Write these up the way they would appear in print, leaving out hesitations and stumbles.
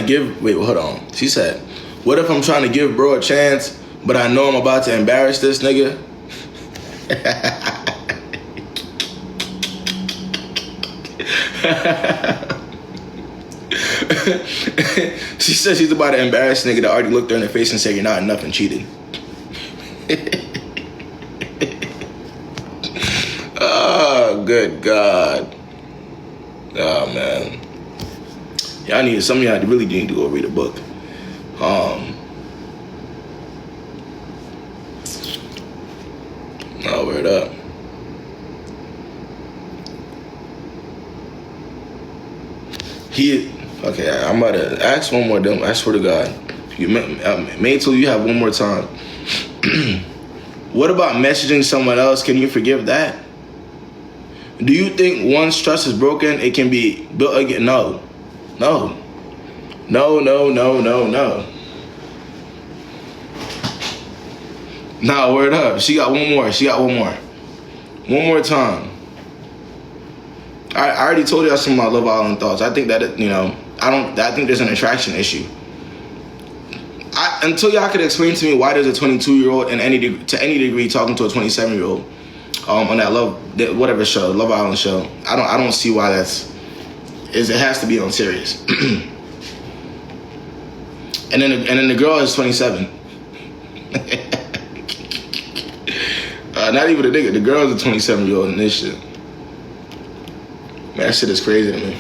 Wait, hold on. She said, what if I'm trying to give bro a chance, but I know I'm about to embarrass this nigga? She said she's about to embarrass a nigga that already looked her in the face and said you're not enough and cheated. Oh, good God. Oh, man. Some of y'all really need to go read a book. Oh, word up. Okay, I'm about to ask one more. I swear to God. Till you have one more time. What about messaging someone else? Can you forgive that? Do you think once trust is broken, it can be built again? No. No. No, no, no, no, no. Nah, word up. She got one more. One more time. I already told y'all some of my Love Island thoughts. I think that, I think there's an attraction issue. Until y'all could explain to me why there's a 22-year-old to any degree talking to a 27-year-old on that Love Island show. I don't see why it has to be on serious. and then the girl is 27. Not even the nigga. The girl is a 27-year-old in this shit. Man, that shit is crazy to me.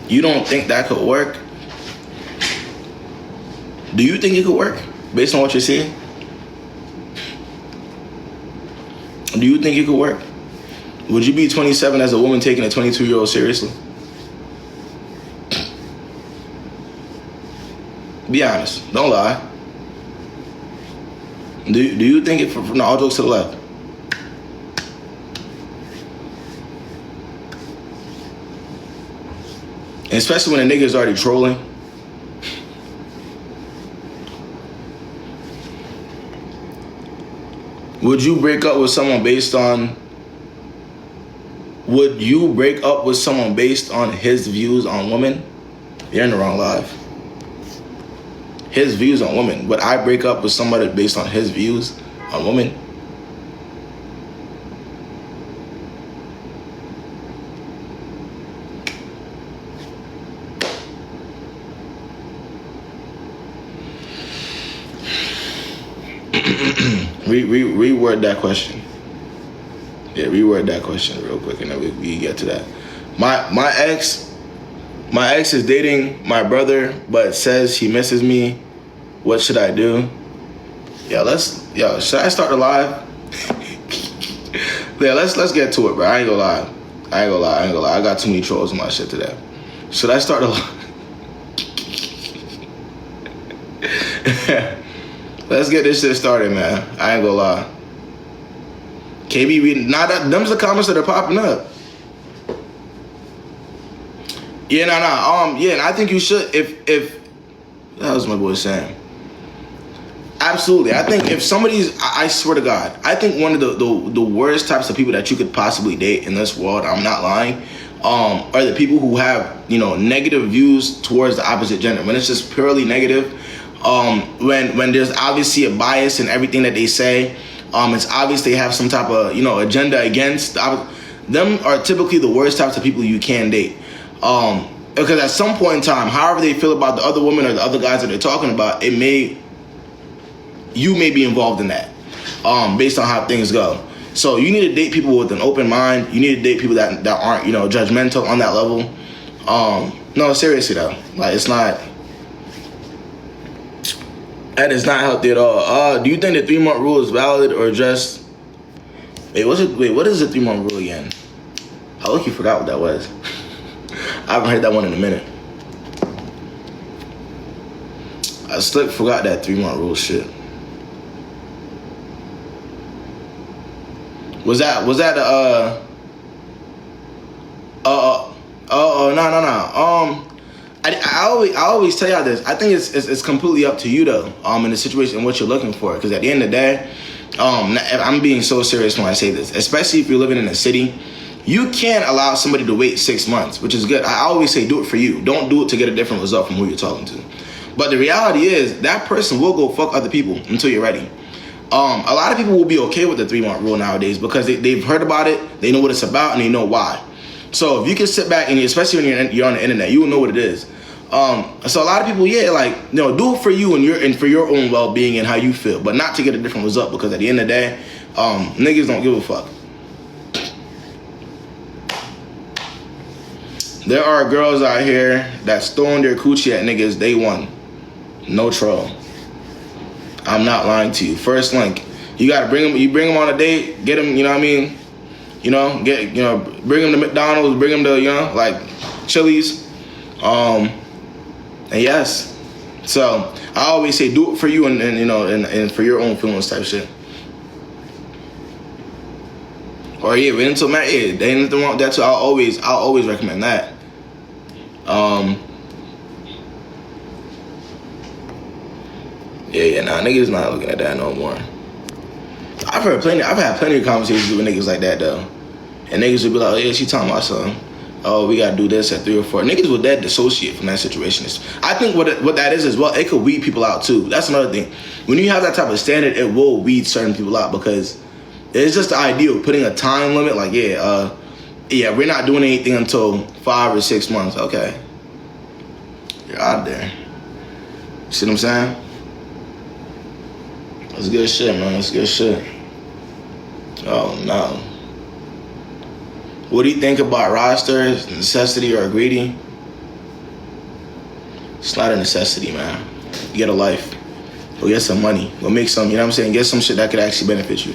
You don't think that could work? Do you think it could work based on what you're seeing? Do you think it could work? Would you be 27 as a woman taking a 22-year-old seriously? Be honest. Don't lie. Do you think it, from all jokes to the left? And especially when a nigga is already trolling. Would you break up with someone based on his views on women? You're in the wrong life. His views on women. Would I break up with somebody based on his views on women? Reword that question. Yeah, reword that question real quick, and then we get to that. My ex is dating my brother, but says he misses me. What should I do? Should I start the live? Yeah, let's get to it, bro. I ain't gonna lie. I got too many trolls in my shit today. Should I start the live? Let's get this shit started, man. I ain't gonna lie. Kayb reading. Them's the comments that are popping up. Yeah, yeah, and I think you should. If that was my boy Sam. Absolutely, I think if somebody's, I swear to God, I think one of the worst types of people that you could possibly date in this world, I'm not lying, are the people who have negative views towards the opposite gender. When it's just purely negative, when there's obviously a bias in everything that they say, it's obvious they have some type of agenda against them. Are typically the worst types of people you can date. Because at some point in time, however they feel about the other woman or the other guys that they're talking about, you may be involved in that, based on how things go. So you need to date people with an open mind. You need to date people that aren't, judgmental on that level. No, seriously though, like that is not healthy at all. Do you think the 3-month rule is valid or just? What is the 3-month rule again? I look, you forgot what that was. I haven't heard that one in a minute. I slick forgot that 3-month rule shit. Was that no. I always tell y'all this. I think it's completely up to you though. In the situation and what you're looking for. Because at the end of the day, I'm being so serious when I say this, especially if you're living in a city. You can't allow somebody to wait 6 months, which is good. I always say do it for you. Don't do it to get a different result from who you're talking to. But the reality is that person will go fuck other people until you're ready. A lot of people will be okay with the 3-month rule nowadays because they've heard about it, they know what it's about, and they know why. So if you can sit back and especially when you're on the internet, you will know what it is. So a lot of people, like, do it for you and for your own well-being and how you feel, but not to get a different result, because at the end of the day, niggas don't give a fuck. There are girls out here that's throwing their coochie at niggas day one. No troll. I'm not lying to you. First link. You gotta bring them. You bring them on a date. Get them. You know what I mean? Bring them to McDonald's. Bring them to like Chili's. And yes. So I always say do it for you and for your own feelings type shit. Or wait until married. They ain't nothing wrong with that too. I'll always recommend that. Niggas not looking at that no more. I've had plenty of conversations with niggas like that though. And niggas would be like, oh yeah, she talking about something. Oh, we gotta do this at 3 or 4. Niggas will dead dissociate from that situation. I think what that is as well, it could weed people out too. That's another thing. When you have that type of standard, it will weed certain people out, because it's just the idea of putting a time limit, like, we're not doing anything until 5 or 6 months. Okay. You're out there. See what I'm saying? That's good shit, man. That's good shit. Oh, no. What do you think about rosters, necessity or greedy? It's not a necessity, man. You get a life. Go get some money. Go make some, get some shit that could actually benefit you.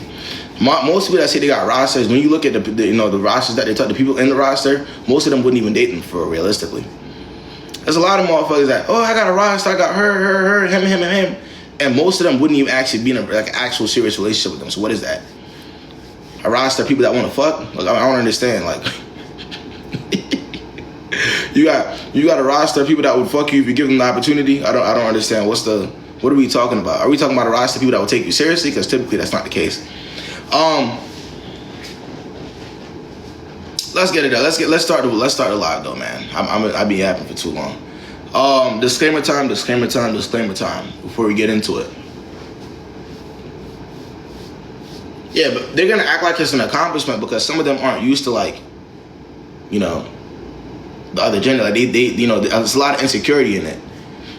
Most people that say they got rosters, when you look at the rosters that they talk, the people in the roster, most of them wouldn't even date them for realistically. There's a lot of motherfuckers that, I got a roster, I got her, him. And most of them wouldn't even actually be in an actual serious relationship with them. So what is that? A roster of people that want to fuck? Like, I don't understand. Like, you got a roster of people that would fuck you if you give them the opportunity. I don't understand. What are we talking about? Are we talking about a roster of people that will take you seriously? Because typically that's not the case. Let's get it done. Let's start the live though, man. I've been yapping for too long. Disclaimer time before we get into it. Yeah, but they're gonna act like it's an accomplishment because some of them aren't used to, like, the other gender. Like they there's a lot of insecurity in it.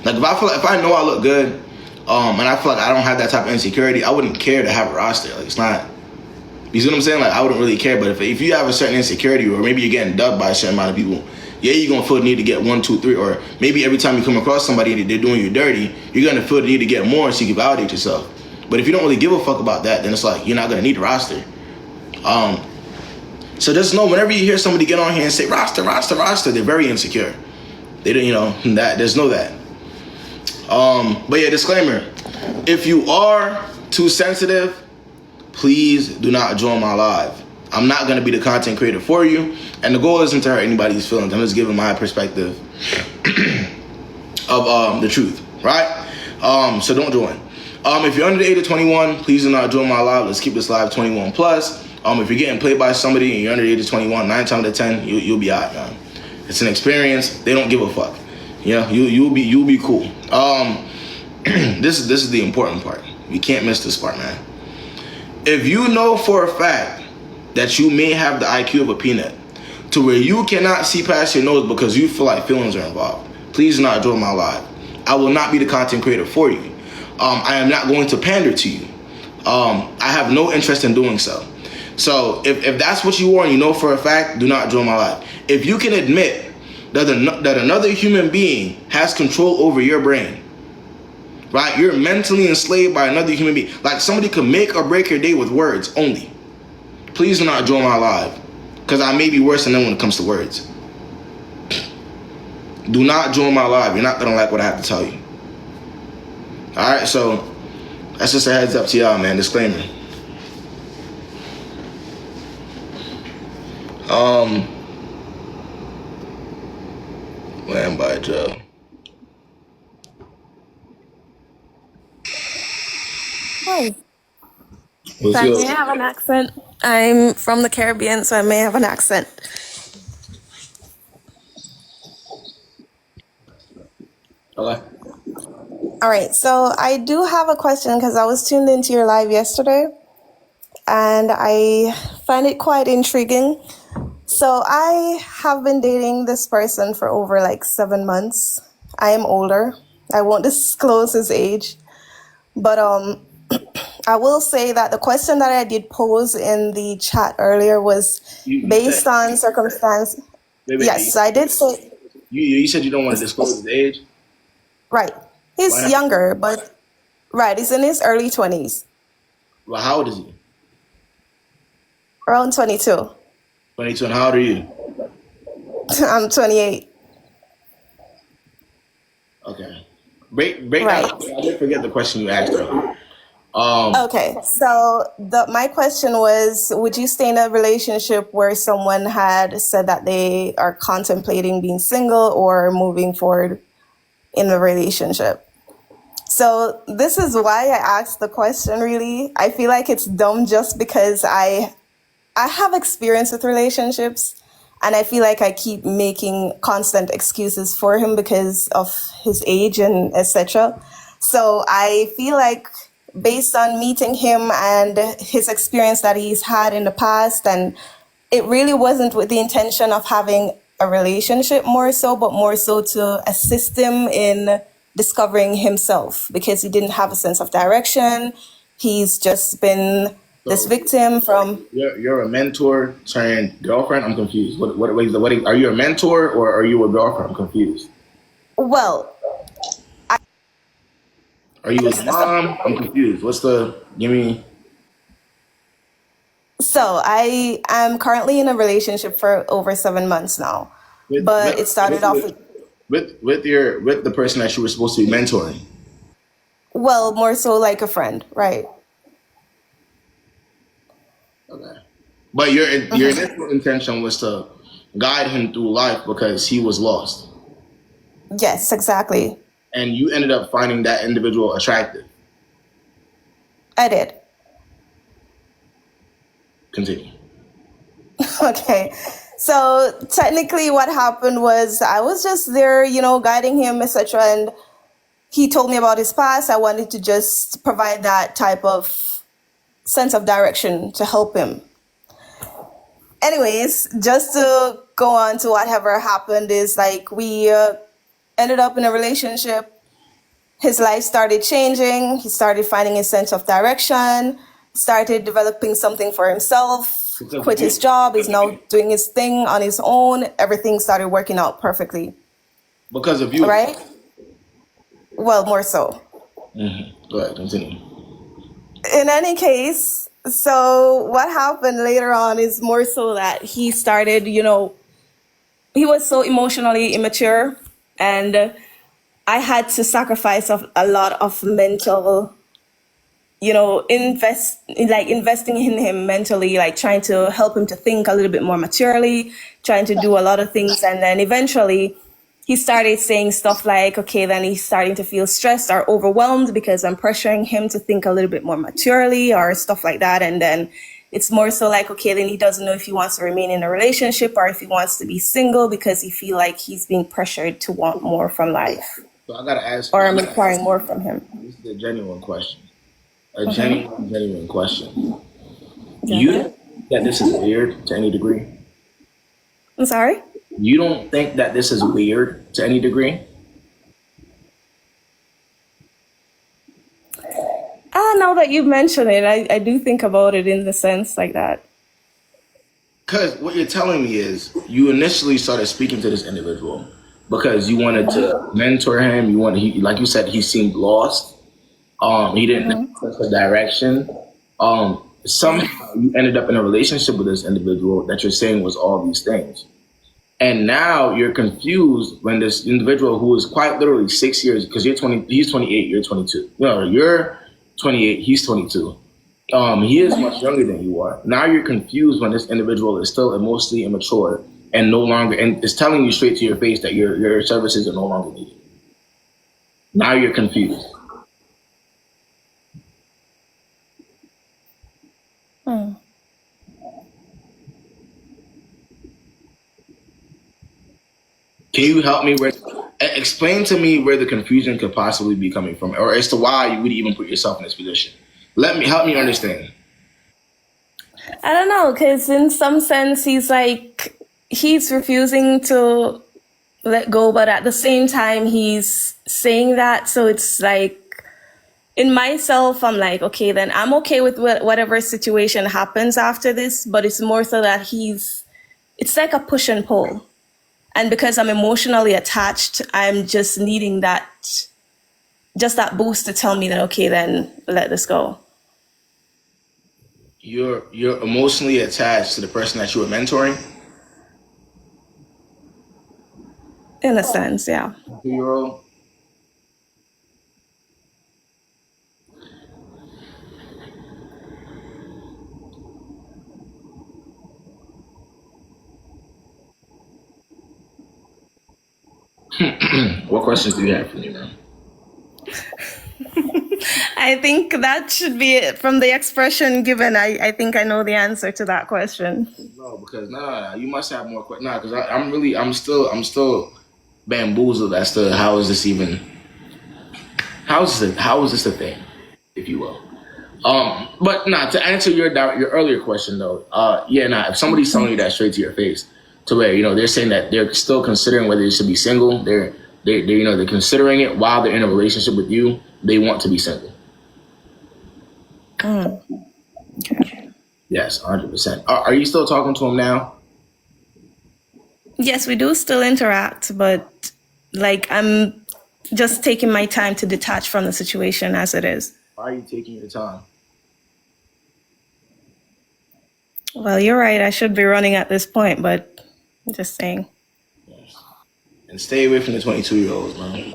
Like if I know I look good, and I feel like I don't have that type of insecurity, I wouldn't care to have a roster. Like, it's not. You see what I'm saying? Like, I wouldn't really care. But if you have a certain insecurity, or maybe you're getting dubbed by a certain amount of people, you're gonna feel the need to get 1, 2, 3, or maybe every time you come across somebody and they're doing you dirty, you're gonna feel the need to get more so you can validate yourself. But if you don't really give a fuck about that, then it's like you're not gonna need a roster. So just know, whenever you hear somebody get on here and say roster, they're very insecure. They don't, that there's no that. But yeah, disclaimer: if you are too sensitive, please do not join my live. I'm not gonna be the content creator for you, and the goal isn't to hurt anybody's feelings. I'm just giving my perspective of the truth, right? So don't join. If you're under the age of 21, please do not join my live. Let's keep this live 21 plus. If you're getting played by somebody and you're under the age of 21, 9 times out of 10, you'll be alright, man. It's an experience. They don't give a fuck. You'll be cool. This is the important part. You can't miss this part, man. If you know for a fact that you may have the IQ of a peanut, to where you cannot see past your nose because you feel like feelings are involved, please do not join my live. I will not be the content creator for you. I am not going to pander to you. I have no interest in doing so. So if that's what you are and you know for a fact, do not join my live. If you can admit that another human being has control over your brain, right? You're mentally enslaved by another human being. Like, somebody can make or break your day with words only. Please do not join my live, because I may be worse than them when it comes to words. Do not join my live. You're not going to like what I have to tell you. Alright, so that's just a heads up to y'all, man. Disclaimer. Land by Joe. Hi. What's So I your may have an accent. I'm from the Caribbean, so I may have an accent. okay? All right, so I do have a question because I was tuned into your live yesterday and I find it quite intriguing. So I have been dating this person for over like 7 months. I am older. I won't disclose his age, but I will say that the question that I did pose in the chat earlier was You said, based on circumstance. wait, wait, Yes, I did say you said you don't want to disclose his age. right. Why He's not? younger, but right, he's in his early 20s, Well, how old is he? around 22. 22. And how old are you? I'm 28. Okay. Break down. Right. I didn't forget the question you asked earlier. Okay, so my question was, would you stay in a relationship where someone had said that they are contemplating being single or moving forward in a relationship? So this is why I asked the question, really. I feel like it's dumb just because I have experience with relationships and I feel like I keep making constant excuses for him because of his age and etc. So I feel like based on meeting him and his experience that he's had in the past, and it really wasn't with the intention of having a relationship more so, but more so to assist him in discovering himself because he didn't have a sense of direction. He's just been this So victim from, you're a mentor turned girlfriend. I'm confused. What are you a mentor or are you a girlfriend? I'm confused. well, Are you his mom? I'm confused. Give me so I am currently in a relationship for over 7 months now, with but it started off with, with the person that you were supposed to be mentoring. well, more so like a friend, right? Okay. But your initial intention was to guide him through life because he was lost. Yes, exactly. And you ended up finding that individual attractive. I did. Continue. Okay. So technically what happened was I was just there, guiding him, etc. And he told me about his past. I wanted to just provide that type of sense of direction to help him. Anyways, just to go on to whatever happened is like we ended up in a relationship. His life started changing. He started finding his sense of direction, started developing something for himself, Because of quit his you. job, is now doing his thing on his own. Everything started working out perfectly, Because of you. right? Well, more so. Go ahead, continue. In any case, so what happened later on is more so that he started, he was so emotionally immature and I had to sacrifice of a lot of mental, investing in him mentally, like trying to help him to think a little bit more maturely, trying to do a lot of things. And then eventually he started saying stuff like, okay, then he's starting to feel stressed or overwhelmed because I'm pressuring him to think a little bit more maturely or stuff like that. And then it's more so like, okay, then he doesn't know if he wants to remain in a relationship or if he wants to be single because he feel like he's being pressured to want more from life So I gotta ask or you. I'm requiring more from him. This is a genuine question. A genuine question. Yeah. You don't think that this is weird to any degree? I'm sorry? You don't think that this is weird to any degree? Now that you've mentioned it, I do think about it in the sense like that. Because what you're telling me is you initially started speaking to this individual because you wanted to mentor him. Like you said, he seemed lost. He didn't know the direction. Somehow you ended up in a relationship with this individual that you're saying was all these things. And now you're confused when this individual who is quite literally 6 years, because he's 28, you're 22. No, you're 28, he's 22. He is much younger than you are. Now you're confused when this individual is still emotionally immature and no longer, and is telling you straight to your face that your services are no longer needed. Now you're confused. Can you help me explain to me where the confusion could possibly be coming from, or as to why you would even put yourself in this position? Help me understand. I don't know, because in some sense he's refusing to let go, but at the same time he's saying that. So it's like, in myself, I'm like, okay, then I'm okay with whatever situation happens after this, but it's more so that it's like a push and pull. And because I'm emotionally attached, I'm just needing just that boost to tell me that, okay, then let this go. You're emotionally attached to the person that you were mentoring? In a sense, yeah. 2-year-old? What questions do you have for me, man? I think that should be it. From the expression given, I think I know the answer to that question. No, because you must have more questions. Because I'm still bamboozled as to how is this a thing, if you will. But to answer your earlier question though, if somebody's telling you that straight to your face, to where they're saying that they're still considering whether they should be single, they're considering it while they're in a relationship with you, they want to be single. Okay. Yes, 100%. Are you still talking to him now? Yes, we do still interact, but like I'm just taking my time to detach from the situation as it is. Why are you taking your time? Well, you're right. I should be running at this point, but I'm just saying. Yes. And stay away from the 22-year-olds, man.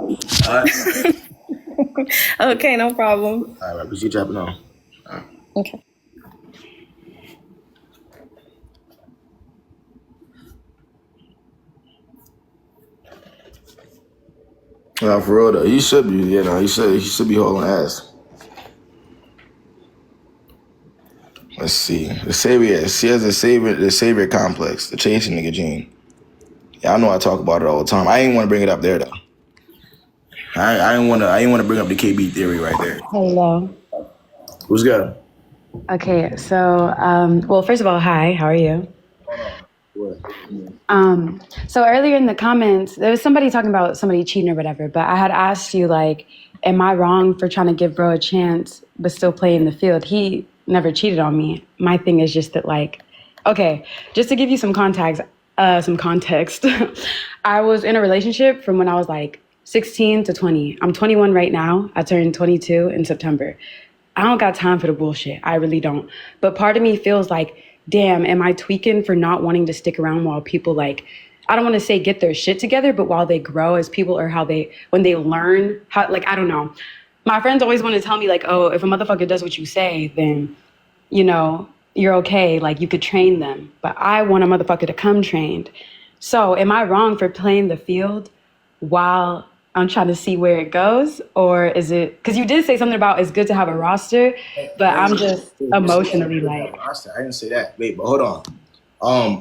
All right. Okay, no problem. All right, appreciate you jumping on. All right. Okay. No, for real though, he should be. He should be hauling ass. Let's see. She has the savior complex, the chasing nigga gene. Yeah, I know I talk about it all the time. I ain't want to bring it up there though. I ain't want to bring up the KB theory right there. Hello. What's good? Okay, so well, first of all, hi. How are you? So earlier in the comments, there was somebody talking about somebody cheating or whatever, but I had asked you, like, am I wrong for trying to give bro a chance but still play in the field? He never cheated on me. My thing is just that, like, okay, just to give you some context, I was in a relationship from when I was like 16 to 20. I'm 21 right now. I turned 22 in September. I don't got time for the bullshit. I really don't. But part of me feels like, damn, am I tweaking for not wanting to stick around while people, like, I don't want to say get their shit together, but while they grow as people, or when they learn how, like, I don't know. My friends always want to tell me, like, oh, if a motherfucker does what you say, then, you're okay. Like, you could train them. But I want a motherfucker to come trained. So am I wrong for playing the field while I'm trying to see where it goes? Or is it, because you did say something about it's good to have a roster, but I'm just emotionally like. I didn't say that. Wait, but hold on.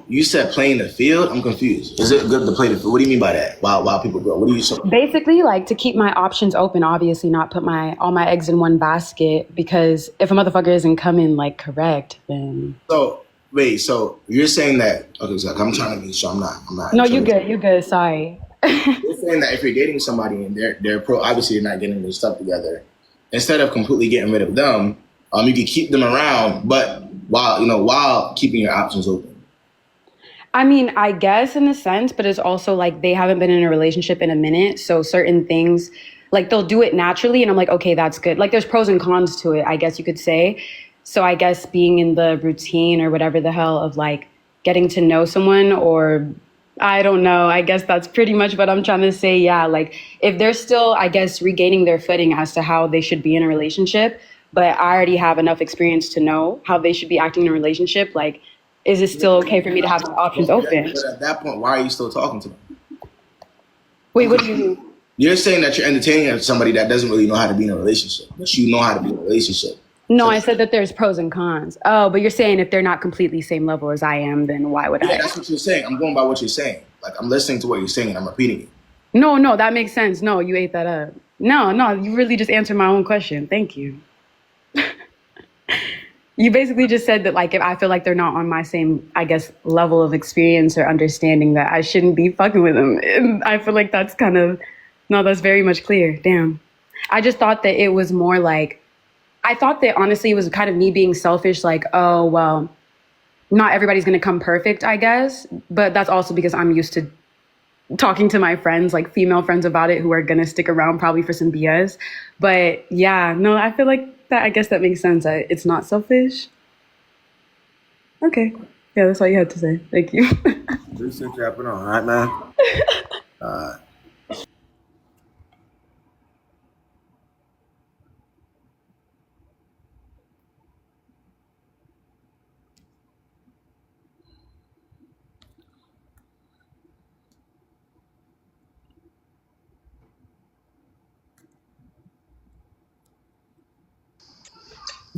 You said playing the field? I'm confused. Is it good to play the field? What do you mean by that? While people grow? What do you say? Basically, like, to keep my options open, obviously not put all my eggs in one basket, because if a motherfucker isn't coming, like, correct, then. So you're saying that, okay, so I'm trying to make sure I'm not. No, you're good, sorry. You're saying that if you're dating somebody and they're pro, obviously you're not getting their stuff together. Instead of completely getting rid of them, you can keep them around, but while keeping your options open. I mean, I guess in a sense, but it's also like they haven't been in a relationship in a minute. So certain things, like, they'll do it naturally. And I'm like, okay, that's good. Like, there's pros and cons to it, I guess you could say. So I guess being in the routine or whatever the hell of, like, getting to know someone, or I don't know, I guess that's pretty much what I'm trying to say. Yeah, like, if they're still, I guess, regaining their footing as to how they should be in a relationship, but I already have enough experience to know how they should be acting in a relationship, like, is it still okay for me to have my options open? But at that point, why are you still talking to them? Wait, what do you mean? You're saying that you're entertaining somebody that doesn't really know how to be in a relationship, but you know how to be in a relationship. No, I said that there's pros and cons. Oh, but you're saying if they're not completely same level as I am, then why would I? Yeah, that's what you're saying. I'm going by what you're saying. Like I'm listening to what you're saying and I'm repeating it. No, that makes sense. No, you ate that up. No, you really just answered my own question. Thank you. You basically just said that, like, if I feel like they're not on my same, I guess, level of experience or understanding, that I shouldn't be fucking with them. And I feel like that's that's very much clear. Damn. I just thought that it was more like, I thought that honestly it was kind of me being selfish, like, oh, well, not everybody's going to come perfect, I guess. But that's also because I'm used to talking to my friends, like female friends about it, who are going to stick around probably for some BS. But yeah, no, I feel like that, I guess that makes sense. It's not selfish. Okay. Yeah, that's all you had to say. Thank you. Appreciate you happening on, all right, man?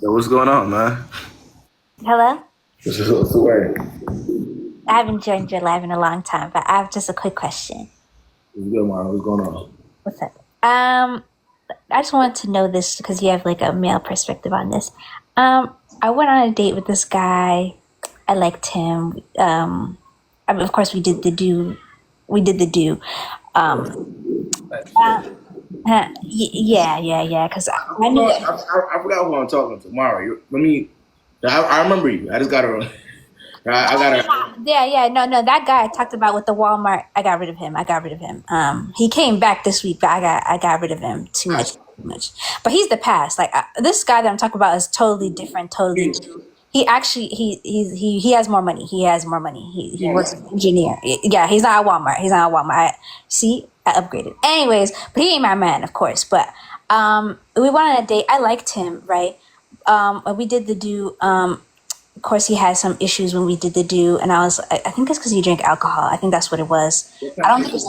Yo, what's going on, man? Hello? What's the word? I haven't joined your live in a long time, but I have just a quick question. What's good, man? What's going on? What's up? I just wanted to know this because you have like a male perspective on this. I went on a date with this guy. I liked him. I mean, of course, we did the do. Yeah. Because I knew. I forgot who I'm talking to. Mara, I remember you. I just got to. I got to. Yeah. No. That guy I talked about with the Walmart, I got rid of him. He came back this week, but I got rid of him too much. But he's the past. Like this guy that I'm talking about is totally different. Totally. He actually he has more money. He works as an engineer. Yeah, he's not at Walmart. I upgraded. Anyways, but he ain't my man, of course. But we went on a date. I liked him, right? We did the do. Of course, he had some issues when we did the do, and I think it's because he drank alcohol. I think that's what it was. I don't think it's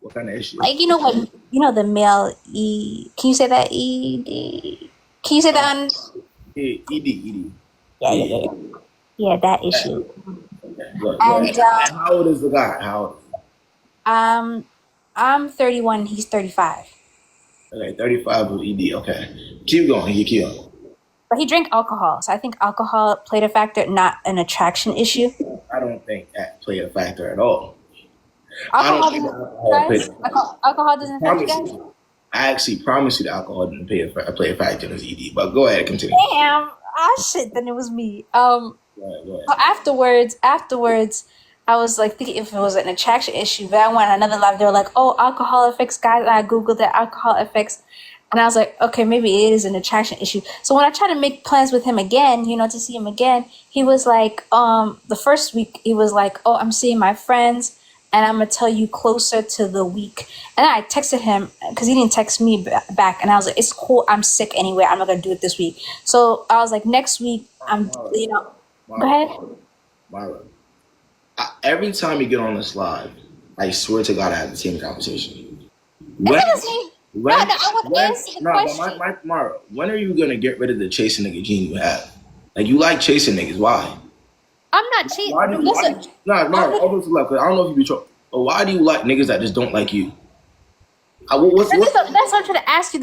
what kind of issue? Like the male E. Can you say that ED? Can you say that on? ED. Yeah, that issue. Okay. And how old is the guy? How old? I'm 31. He's 35. Okay, 35 with ED. Okay, keep going. You keep going. But he drank alcohol, so I think alcohol played a factor, not an attraction issue. I don't think that played a factor at all. Alcohol doesn't affect you guys? I actually promise you that alcohol didn't play a factor in his ED. But go ahead, continue. Damn. Shit, then it was me. Go ahead. Afterwards, I was like thinking if it was an attraction issue, but I went on another live. They were like, "Oh, alcohol affects guys." And I googled that alcohol affects, and I was like, "Okay, maybe it is an attraction issue." So when I tried to make plans with him again, to see him again, he was like, the first week he was like, "Oh, I'm seeing my friends, and I'm gonna tell you closer to the week." And I texted him because he didn't text me back, and I was like, "It's cool. I'm sick anyway. I'm not gonna do it this week." So I was like, "Next week, go ahead." Myra, every time you get on this live, I swear to God, I have the same conversation. I would answer the question. But Myra, when are you gonna get rid of the chasing nigga gene you have? Like you like chasing niggas? Why? I'm not cheating. Myra, all those left. I don't know if you be trouble. But why do you like niggas that just don't like you? That's what I'm trying to ask you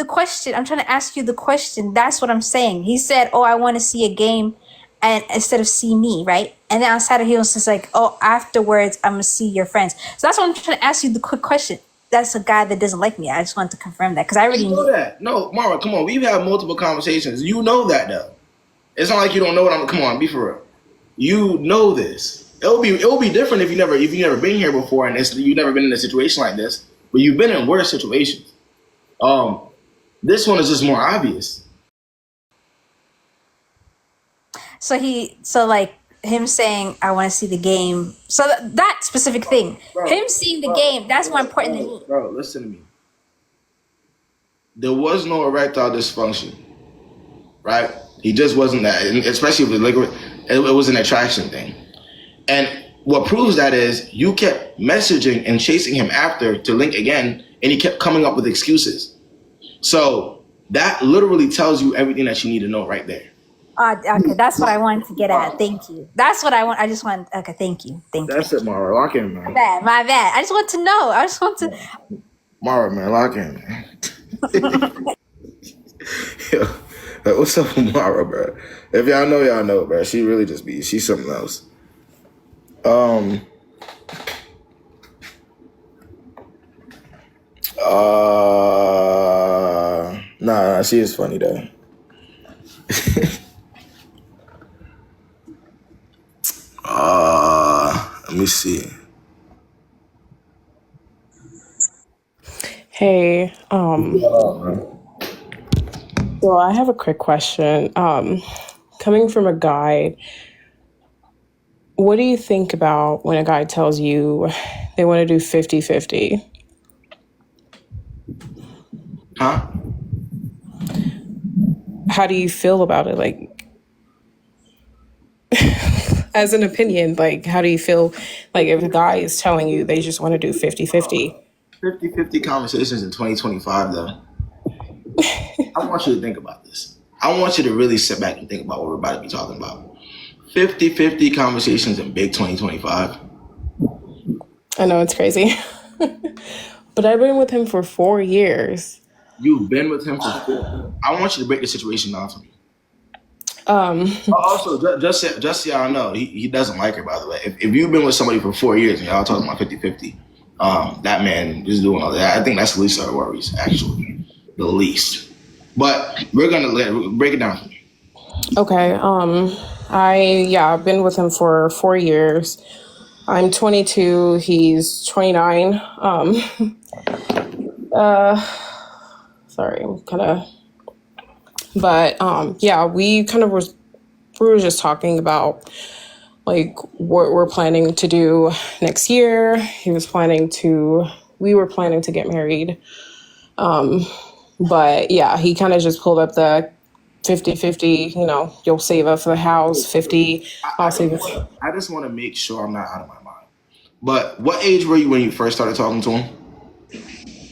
the question. That's what I'm saying. He said, "Oh, I want to see a game, and instead of see me, right?" And then on Saturday he was just like, "Oh, afterwards I'm gonna see your friends." So that's what I'm trying to ask you the quick question. That's a guy that doesn't like me. I just wanted to confirm that because I already know that. No, Mara, come on. We've had multiple conversations. You know that though. It's not like you don't know what come on, be for real. You know this. It'll be different if you never been here before and you've never been in a situation like this. But you've been in worse situations. This one is just more obvious. So like him saying, "I want to see the game." So that specific thing, him seeing the game, that's more important than me. Bro, listen to me. There was no erectile dysfunction, right? He just wasn't that, and especially with liquid. It was an attraction thing. And what proves that is you kept messaging and chasing him after to link again, and he kept coming up with excuses. So that literally tells you everything that you need to know right there. Okay, that's what I wanted to get at. Thank you. That's what I want. I just want. Okay, thank you. Thank you. That's it, Mara. Lock in, man. My bad. I just want to know. I just want to. Mara, man, lock in, man. Yo, like, what's up with Mara, bro? If y'all know, bro. She really just be. She's something else. Nah, she is funny though. Let me see. Hey, so I have a quick question. Coming from a guy, what do you think about when a guy tells you they want to do 50-50? Huh? How do you feel about it? Like, as an opinion, like, how do you feel like if a guy is telling you they just want to do 50-50? 50-50 conversations in 2025, though. I want you to think about this. I want you to really sit back and think about what we're about to be talking about. 50-50 conversations in big 2025. I know it's crazy. But I've been with him for 4 years. You've been with him for 4. I want you to break the situation down for me. Also, just so y'all know, he doesn't like her, by the way. If you've been with somebody for 4 years and y'all talking about 50-50, that man is doing all that. I think that's the least of our worries, actually. The least. But we're going to break it down for me. Okay. I've been with him for 4 years. I'm 22. He's 29. Sorry, I'm kind of. But we kind of we were just talking about like what we're planning to do next year. We were planning to get married. But yeah, he kind of just pulled up the 50-50, you'll save up for the house, 50, I'll save it. I just want to make sure I'm not out of my mind. But what age were you when you first started talking to him?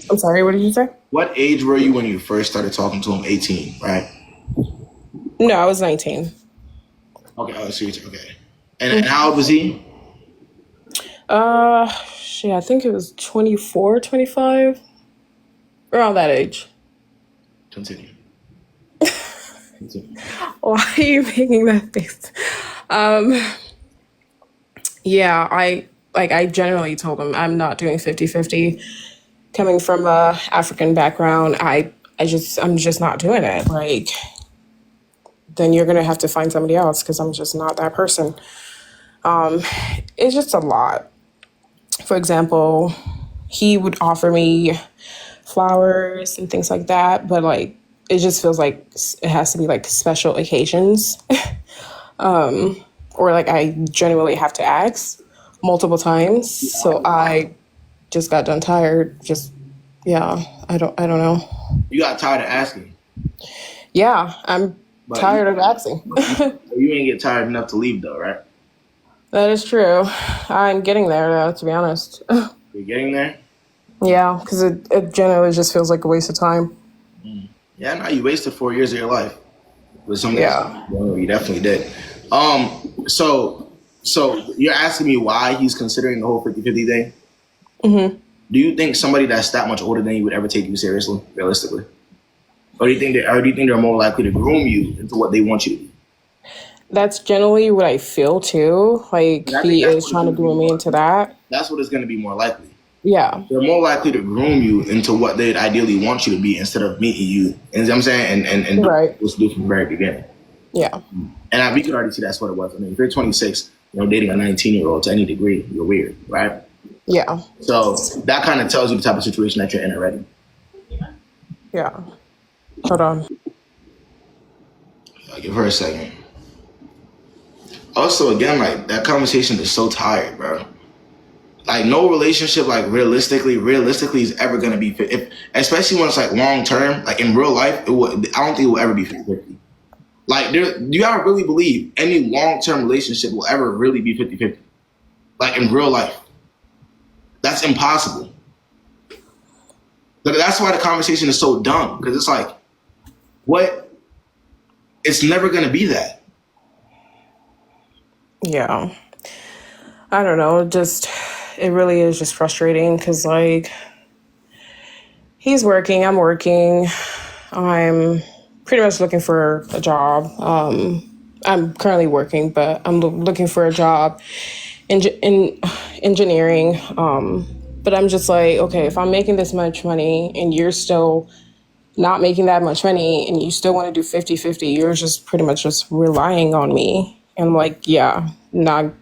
I'm sorry, what did you say? What age were you when you first started talking to him? 18, right? No, I was 19. Okay, oh, seriously, okay. And how old was he? I think it was 24, 25, around that age. Continue. Why are you making that face? I generally told him I'm not doing 50-50. Coming from a African background, I'm just not doing it. Like, then you're gonna have to find somebody else because I'm just not that person. It's just a lot. For example, he would offer me flowers and things like that, but like it just feels like it has to be like special occasions. Or like I genuinely have to ask multiple times. So I just got done tired. I don't know. You got tired of asking. Yeah, I'm tired of asking. You ain't get tired enough to leave though, right? That is true. I'm getting there though, to be honest. You're getting there? Yeah, because it generally just feels like a waste of time. Yeah, no, you wasted 4 years of your life with something. Yeah. You definitely did. So you're asking me why he's considering the whole 50-50 thing? Mm-hmm. Do you think somebody that's that much older than you would ever take you seriously, realistically? Or do you think they're more likely to groom you into what they want you to be? That's generally what I feel too. Like he is trying to groom me into that. That's what it's going to be more likely. Yeah. They're more likely to groom you into what they'd ideally want you to be instead of meeting you. And you know what I'm saying? And right. Let's do from the very beginning. Yeah. And we could already see that's what it was. I mean, if you're 26, dating a 19-year-old to any degree, you're weird, right? Yeah. So that kind of tells you the type of situation that you're in already. Yeah. Hold on. I'll give her a second. Also, again, like that conversation is so tired, bro. Like no relationship, like realistically is ever gonna be fit. Especially when it's like long term, like in real life, I don't think it will ever be 50-50. Like, do y'all really believe any long term relationship will ever really be 50-50? Like in real life, that's impossible. That's why the conversation is so dumb because it's like, what it's never gonna be that. Yeah. I don't know. It really is just frustrating because, like, he's working, I'm working. I'm pretty much looking for a job. I'm currently working, but I'm looking for a job in engineering. But I'm just like, okay, if I'm making this much money and you're still not making that much money and you still want to do 50-50, you're just pretty much just relying on me. And I'm like, yeah, not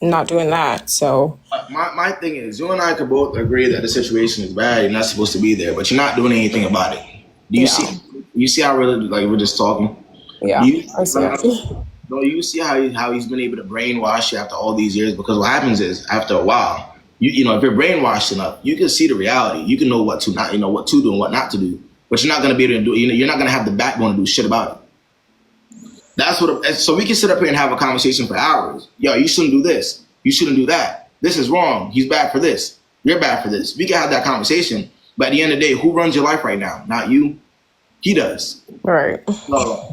doing that. So My thing is, you and I could both agree that the situation is bad. You're not supposed to be there, but you're not doing anything about it. Do you yeah, see? You see how really like we're just talking? yeah, Do you, I see it. no, you see how he's been able to brainwash you after all these years? Because what happens is, after a while, you know, if you're brainwashed enough, you can see the reality. You can know what to not, you know, what to do and what not to do. But you're not going to be able to do. You know, you're not going to have the backbone to do shit about it. That's what. So we can sit up here and have a conversation for hours. Yo, you shouldn't do this. You shouldn't do that. This is wrong. He's bad for this. You're bad for this. We can have that conversation. But at the end of the day, who runs your life right now? Not you. He does. Right.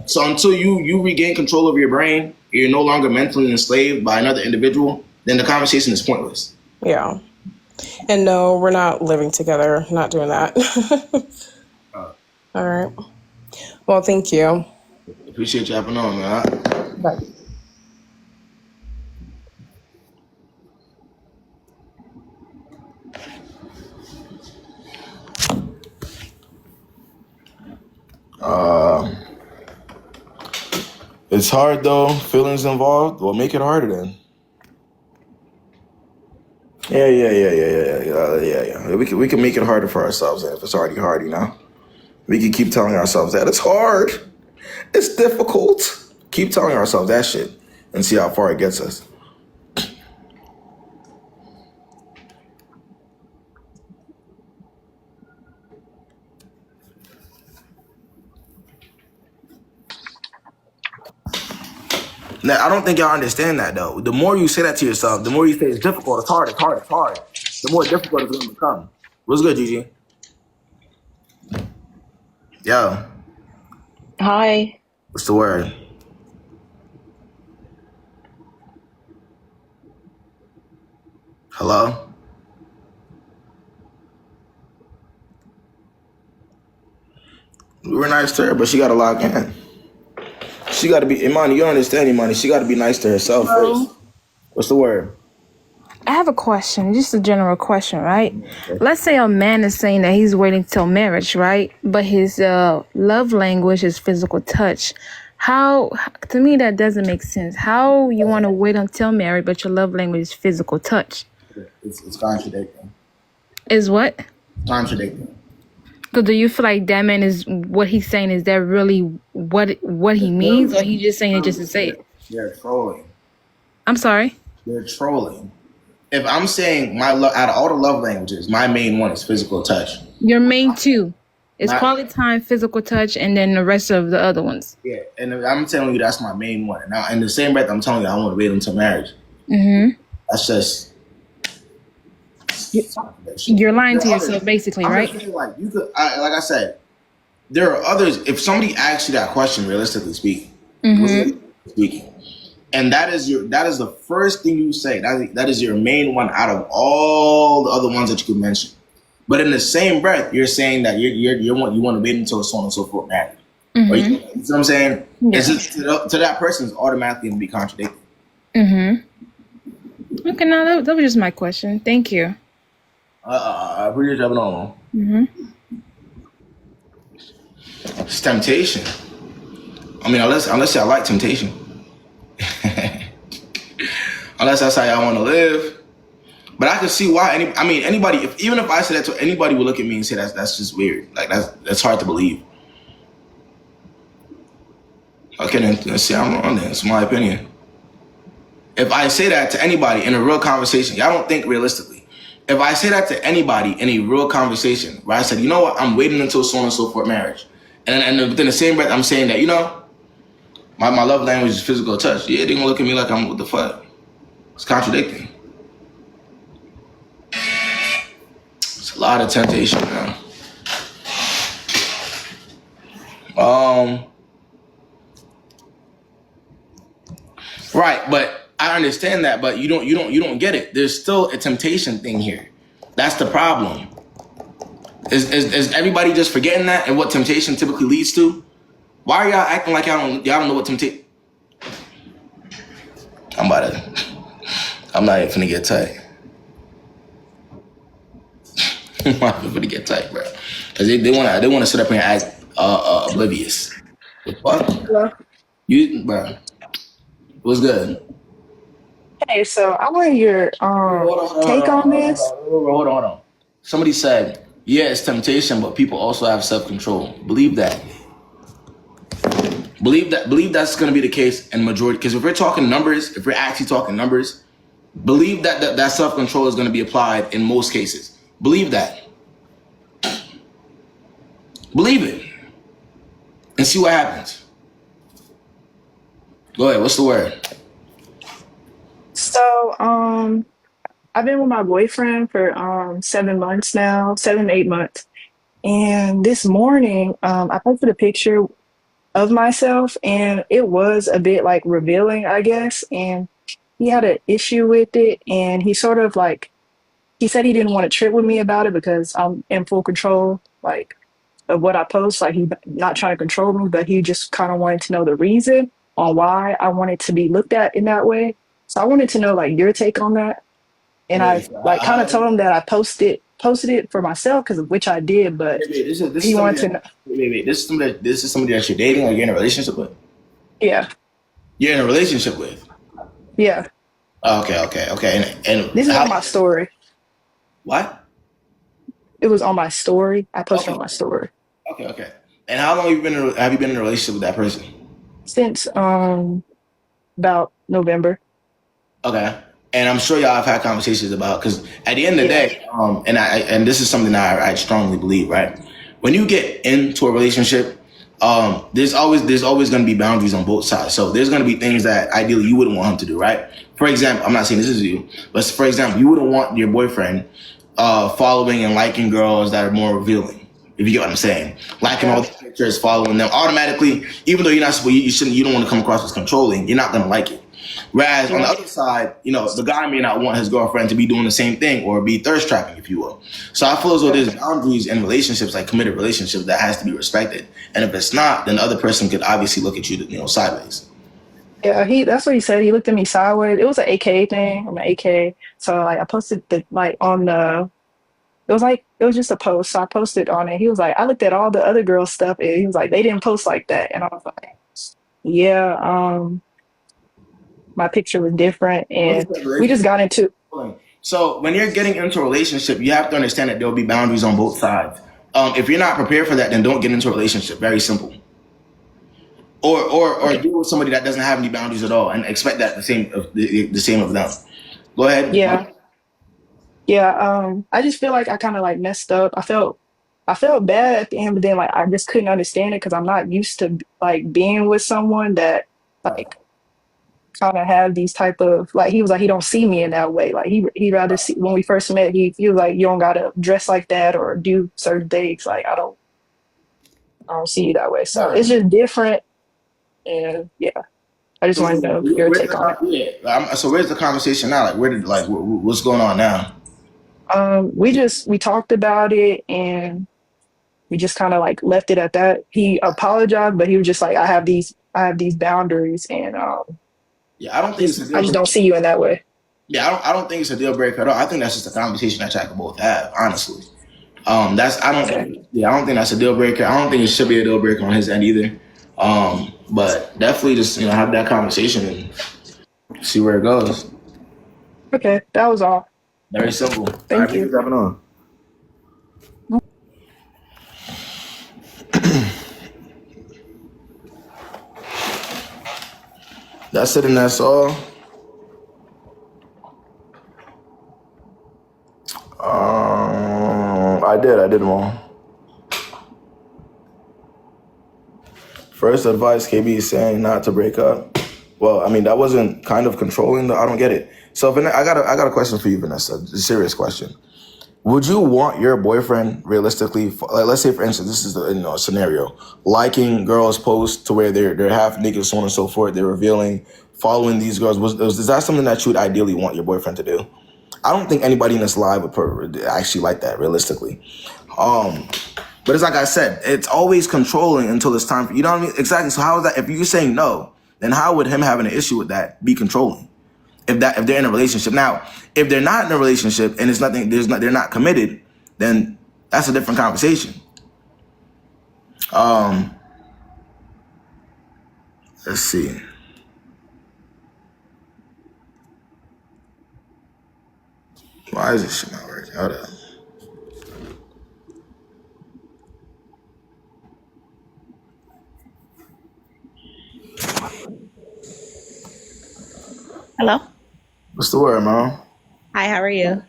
So until you regain control over your brain, you're no longer mentally enslaved by another individual, then the conversation is pointless. Yeah. And no, we're not living together. Not doing that. All right. Well, thank you. Appreciate you having on, man. Bye. It's hard though. Feelings involved. Well, make it harder then. Yeah. We can make it harder for ourselves. And if it's already hard, you know, we can keep telling ourselves that it's hard. It's difficult. Keep telling ourselves that shit and see how far it gets us. Now, I don't think y'all understand that though. The more you say that to yourself, the more you say it's difficult, it's hard, the more difficult it's going to become. What's good, Gigi? Yo, Hi. what's the word? Hello? We were nice to her, but she got to lock in. She got to be, Imani, you don't understand, Imani. She got to be nice to herself first. What's the word? I have a question, just a general question, right? Let's say a man is saying that he's waiting till marriage, right? But his love language is physical touch. How, to me, that doesn't make sense. How you want to wait until marriage, but your love language is physical touch? It's contradicting. Is what? Contradicting. So do you feel like that man is, what he's saying, is that really what he means? Or he just saying it just to say it? They're trolling. I'm sorry? They're trolling. If I'm saying out of all the love languages, my main one is physical touch. Your main two is quality time, physical touch, and then the rest of the other ones. Yeah, and I'm telling you that's my main one. Now, in the same breath, I'm telling you I want to wait until marriage. Mm-hmm. That's just... You're lying to yourself, basically, right? Like you could, like I said, there are others. If somebody asks you that question, realistically speaking, and that is the first thing you say. That is your main one out of all the other ones that you could mention. But in the same breath, you're saying that you want to wait until so on and so forth married. Or you know what I'm saying? Yeah. It's just, to that person, it's automatically going to be contradicting. Okay, now that was just my question. Thank you. I appreciate you having on. It's temptation. I mean, unless y'all like temptation. Unless that's how y'all want to live. But I can see why anybody, even if I say that to anybody, would look at me and say that's just weird. Like that's hard to believe. Okay, then let's say I'm wrong. Then it's my opinion. If I say that to anybody in a real conversation, y'all don't think realistically. If I say that to anybody in a real conversation, where I said, you know what, I'm waiting until so on and so forth marriage, and within the same breath, I'm saying that, you know, my love language is physical touch. Yeah, they're gonna look at me like I'm what the fuck. It's contradicting. It's a lot of temptation, man. Right, but I understand that, but you don't get it. There's still a temptation thing here. That's the problem. Is everybody just forgetting that and what temptation typically leads to? Why are y'all acting like y'all don't know what temptation? I'm not even finna get tight. I'm not even finna get tight, bro. Cause they wanna sit up here and act oblivious. What? Hello. You, bro? What's good? Hey, so I want your take on this. Hold on. Somebody said, yeah, it's temptation, but people also have self-control. Believe that. Believe that's going to be the case in majority. Because if we're talking numbers, if we're actually talking numbers, believe that self-control is going to be applied in most cases. Believe that. Believe it. And see what happens. Go ahead. What's the word? So, I've been with my boyfriend for 7 months now, 7, 8 months. And this morning, I posted a picture of myself, and it was a bit like revealing, I guess. And he had an issue with it, and he sort of like he said he didn't want to trip with me about it because I'm in full control, like of what I post. Like he's not trying to control me, but he just kind of wanted to know the reason on why I wanted to be looked at in that way. So I wanted to know like your take on that. And I like kind of told him that I posted it for myself because of which I did, but he wanted to know. This is somebody that you're dating or you're in a relationship with? Yeah, You're in a relationship with? yeah. Okay. And This is on my story. What? It was on my story. I posted on my story Okay. And how long have you been in a relationship with that person? since about November. Okay. And I'm sure y'all have had conversations about, because at the end of the Yeah, day, and this is something that I strongly believe, right? When you get into a relationship, there's always going to be boundaries on both sides. So there's going to be things that ideally you wouldn't want him to do, right? For example, I'm not saying this is you, but for example, you wouldn't want your boyfriend following and liking girls that are more revealing. If you get what I'm saying, liking all yeah, the pictures, following them automatically, even though you're not supposed, you don't want to come across as controlling. You're not going to like it. Whereas on the yeah, other side, the guy may not want his girlfriend to be doing the same thing or be thirst trapping, if you will. So I feel as though yeah. there's boundaries in relationships, like committed relationships, that has to be respected. And if it's not, then the other person could obviously look at you, sideways. Yeah, that's what he said. He looked at me sideways. It was an AK thing. I'm an AK. So like I posted the like on the it was just a post. So I posted on it. He was like, I looked at all the other girls' stuff and he was like, they didn't post like that. And I was like, yeah, my picture was different What is and that we just relationship? got into So when you're getting into a relationship, you have to understand that there'll be boundaries on both sides. If you're not prepared for that, then don't get into a relationship. Very simple. Or okay. deal with somebody that doesn't have any boundaries at all and expect that the same of them. Go ahead. Yeah. Yeah. I just feel like I kind of like messed up. I felt bad at the end, but then like I just couldn't understand it because I'm not used to like being with someone that like kind of have these type of like he was like he don't see me in that way like he rather see when we first met he was like you don't gotta dress like that or do certain things like I don't see you that way so it's just different and yeah I just So wanted to know your take on it. so where's the conversation now? Like what's going on now? We talked about it and we just kind of like left it at that. He apologized but he was just like I have these boundaries and Yeah, I don't think it's a I deal just breaker. don't see you in that way. Yeah, I don't think it's a deal breaker at all. I think that's just a conversation that y'all can both have, honestly. Okay. I don't think that's a deal breaker. I don't think it should be a deal breaker on his end either. But definitely just have that conversation and see where it goes. Okay, that was all. Very simple. All right, Thank thank you. you for having on. That's it and that's all. I did them all. First advice, KB is saying not to break up. Well, I mean that wasn't kind of controlling. I don't get it. So I got a question for you, Vanessa. A serious question. Would you want your boyfriend realistically, like, let's say for instance, this is the scenario, liking girls' posts to where they're half naked, so on and so forth, they're revealing following these girls, is that something that you would ideally want your boyfriend to do? I don't think anybody in this live would actually like that, realistically. But it's like I said, it's always controlling until it's time for, you know what I mean? Exactly. So how is that, if you're saying no, then how would him having an issue with that be controlling? If they're in a relationship. Now, if they're not in a relationship and they're not committed, then that's a different conversation. Let's see. Why is this shit not working? Hold up. Hello. What's the word, man? Hi, how are you?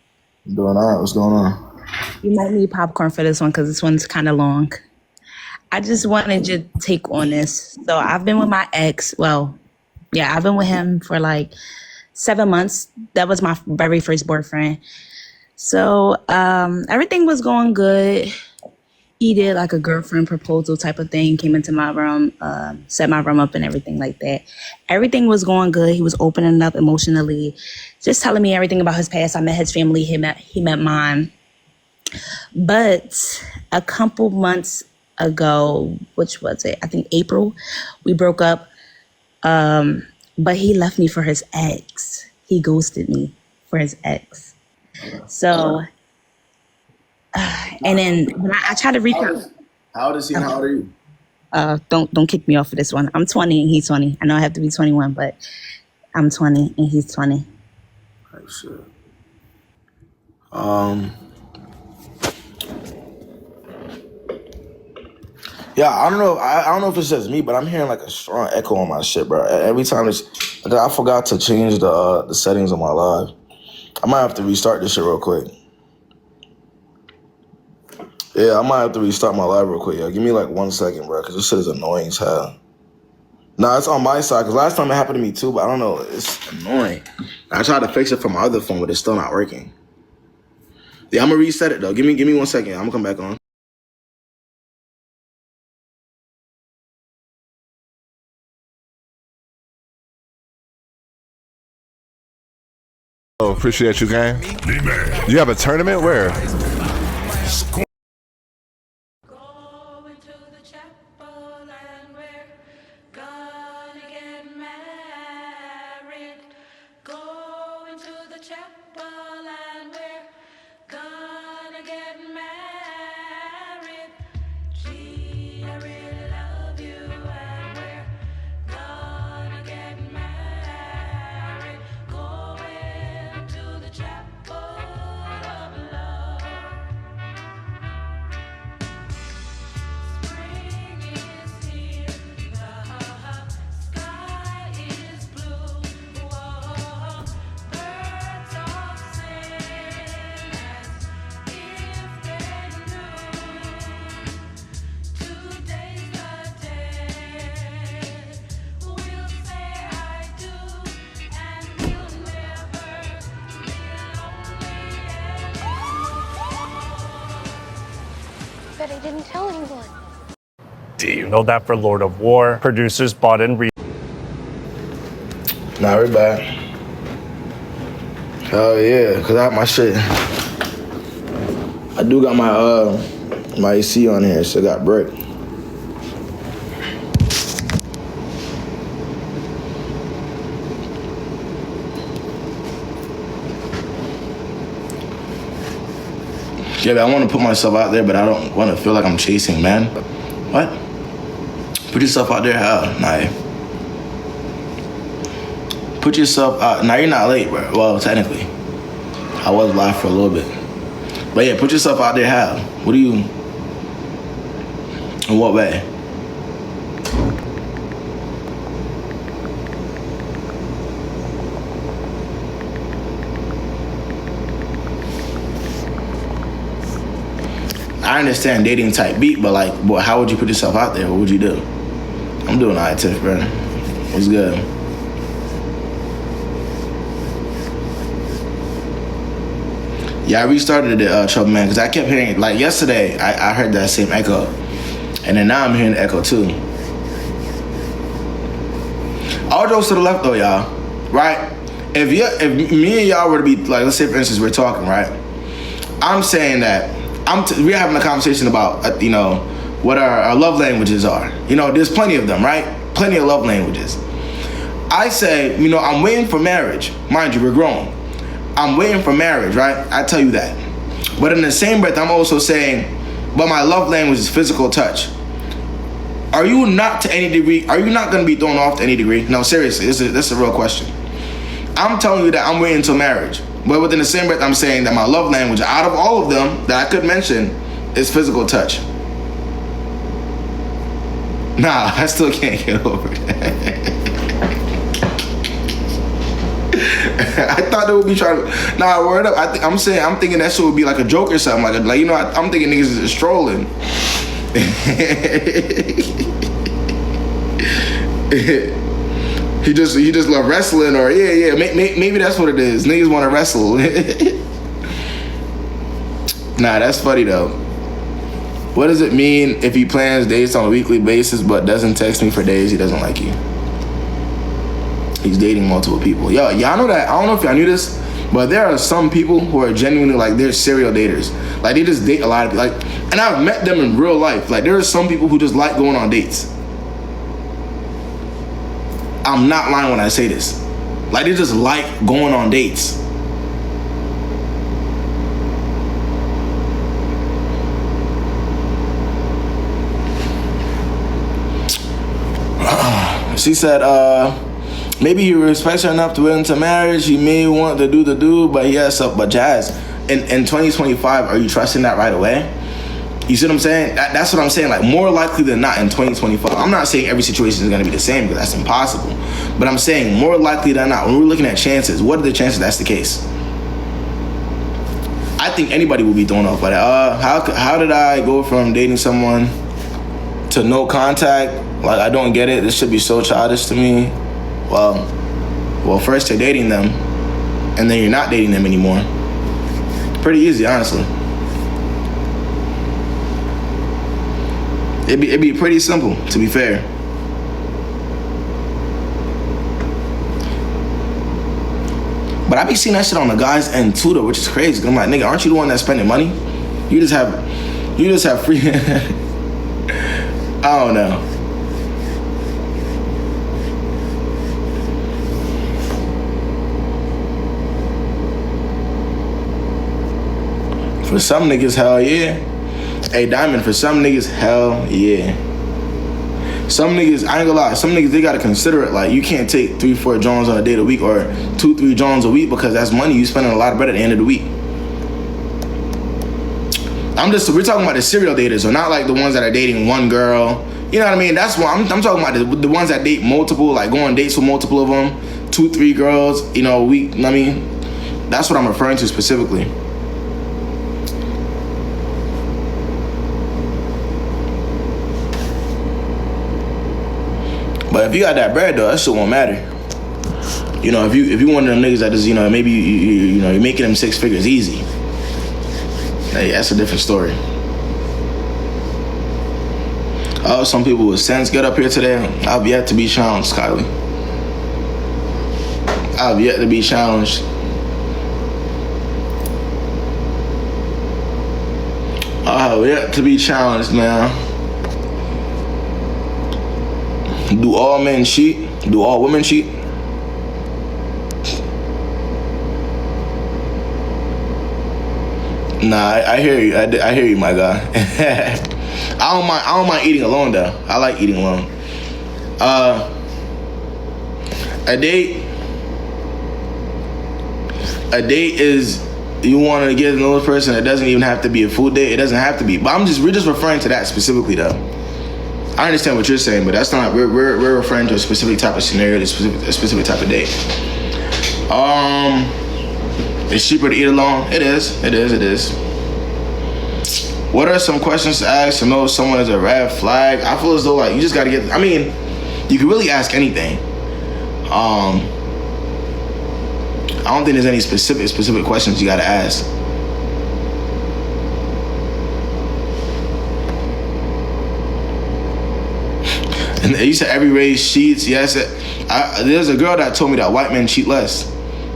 I'm doing all right. What's going on? You might need popcorn for this one because this one's kind of long. I just wanted your take on this. So I've been with my ex. Well, yeah, I've been with him for like 7 months. That was my very first boyfriend. So everything was going good. He did like a girlfriend proposal type of thing, came into my room, set my room up and everything like that. Everything was going good. He was opening up emotionally, just telling me everything about his past. I met his family. He met mine. But a couple months ago, which was it? I think April, we broke up. But he left me for his ex. He ghosted me for his ex. So, and then when I tried to reach out. How old is he and how old are you? Don't kick me off for this one. I'm 20 and he's 20. I know I have to be 21, but I'm 20 and he's 20. Oh, shit. Yeah, I don't know. I don't know if it's just me, but I'm hearing like a strong echo on my shit, bro. Every time I forgot to change the settings on my live. I might have to restart this shit real quick. Yeah, I might have to restart my live real quick, yo. Give me like 1 second, bro, because this shit is annoying as hell. Nah, it's on my side, because last time it happened to me too, but I don't know. It's annoying. I tried to fix it from my other phone, but it's still not working. Yeah, I'm going to reset it, though. Give me 1 second. I'm going to come back on. Oh, appreciate you, gang. You have a tournament? Where? But I didn't tell anyone. Do you know that for Lord of War, producers bought in Nah, we're back. Hell yeah, because I have my shit. I do got my AC on here, so I got brick. Yeah, I want to put myself out there, but I don't want to feel like I'm chasing, man. What? Put yourself out there? How? Nah. Put yourself out. Now, you're not late, bro. Well, technically. I was live for a little bit. But yeah, put yourself out there. How? What do you... In what way? I understand dating type beat, but like, boy, how would you put yourself out there? What would you do? I'm doing all right, Tiff, bro. What's good? Yeah, I restarted it, Trouble Man, because I kept hearing, like yesterday, I heard that same echo. And then now I'm hearing the echo too. All jokes to the left though, y'all. Right? If me and y'all were to be like, let's say for instance we're talking, right? I'm saying that we're having a conversation about what our love languages are. There's plenty of them, right? Plenty of love languages. I say, I'm waiting for marriage. Mind you, we're grown. I'm waiting for marriage, right? I tell you that. But in the same breath, I'm also saying, but my love language is physical touch. Are you not to any degree, are you not going to be thrown off to any degree? No, seriously, this is a real question. I'm telling you that I'm waiting until marriage. But within the same breath, I'm saying that my love language, out of all of them that I could mention, is physical touch. Nah, I still can't get over it. I thought they would be trying to. Nah, word up. I'm thinking that shit would be like a joke or something. I'm thinking niggas is trolling. He just love wrestling, or maybe that's what it is. Niggas want to wrestle. Nah, that's funny though. What does it mean if he plans dates on a weekly basis but doesn't text me for days he doesn't like you? He's dating multiple people. Yo, y'all know that? I don't know if y'all knew this, but there are some people who are genuinely like, they're serial daters. Like, they just date a lot of people. Like, and I've met them in real life. Like, there are some people who just like going on dates. I'm not lying when I say this. Like, they just like going on dates. She said, maybe he respects her enough to wait into marriage. He may want to do the do, but he has stuff. But Jazz, in 2025, are you trusting that right away? You see what I'm saying? That's what I'm saying. Like, more likely than not in 2025. I'm not saying every situation is going to be the same, because that's impossible. But I'm saying more likely than not, when we're looking at chances, what are the chances that's the case? I think anybody will be thrown off by that. How did I go from dating someone to no contact? Like, I don't get it. This should be so childish to me. Well, first you're dating them, and then you're not dating them anymore. Pretty easy, honestly. It'd be pretty simple, to be fair. But I be seeing that shit on the guys' end too, though, which is crazy. 'Cause I'm like, nigga, aren't you the one that's spending money? You just have free. I don't know. For some niggas, hell yeah. Hey, Diamond, for some niggas, hell yeah. Some niggas, I ain't gonna lie, some niggas, they gotta consider it. Like, you can't take 3-4 Jones on a date a week, or 2-3 Jones a week, because that's money you spending a lot of bread at the end of the week. We're talking about the serial daters, or not like the ones that are dating one girl. You know what I mean? That's what I'm talking about, the ones that date multiple, like go on dates with multiple of them, 2-3 girls, a week. I mean, that's what I'm referring to specifically. But if you got that bread though, that shit won't matter. If you one of them niggas that is, maybe you're making them 6 figures easy. Hey, that's a different story. Oh, some people with sense get up here today. I've yet to be challenged, Kylie. I've yet to be challenged. I've yet to be challenged, man. Do all men cheat? Do all women cheat? Nah, I hear you. I hear you, my guy. I don't mind eating alone though. I like eating alone. A date is, you want to get to know this person. It doesn't even have to be a food date. It doesn't have to be. But we're just referring to that specifically though. I understand what you're saying, but that's not. We're referring to a specific type of scenario, a specific type of date. It's cheaper to eat alone. It is. What are some questions to ask to know if someone is a red flag? I feel as though like you just gotta get. I mean, you can really ask anything. I don't think there's any specific questions you gotta ask. And you said every race cheats. Yes, there's a girl that told me that white men cheat less.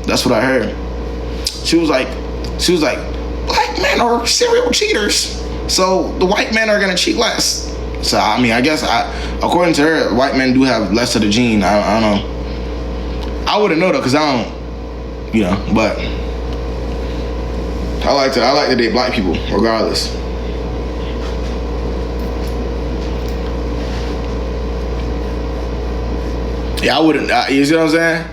That's what I heard. She was like, black men are serial cheaters, so the white men are gonna cheat less. So I mean, I guess according to her, white men do have less of the gene. I don't know. I wouldn't know though, cause I don't, But I like to date black people regardless. Yeah, I wouldn't. You see what I'm saying?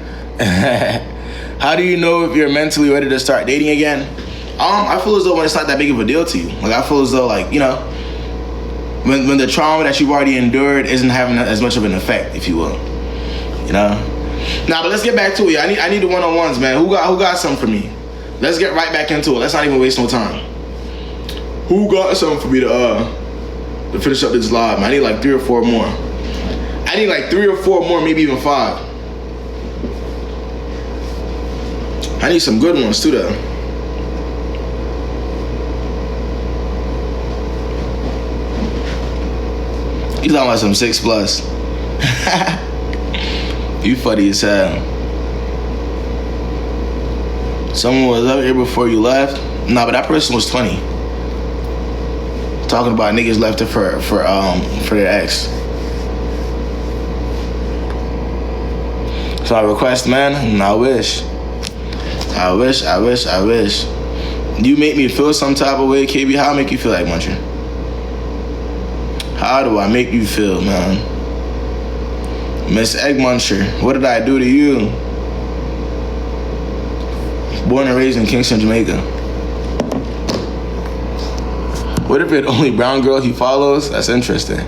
How do you know if you're mentally ready to start dating again? I feel as though when it's not that big of a deal to you. Like I feel as though when the trauma that you've already endured isn't having as much of an effect, if you will. Nah, but let's get back to it. I need the one-on-ones, man. Who got something for me? Let's get right back into it. Let's not even waste no time. Who got something for me to finish up this live, man? I need like 3 or 4 more. I need like 3 or 4 more, maybe even 5. I need some good ones too, though. You talking about some 6+. You funny as hell. Someone was up here before you left. Nah, but that person was 20. Talking about niggas left it for their ex. So I request, man. I wish. You make me feel some type of way, KB. How I make you feel, like Muncher? How do I make you feel, man? Miss Egg Muncher, what did I do to you? Born and raised in Kingston, Jamaica. What if it's only brown girl he follows? That's interesting.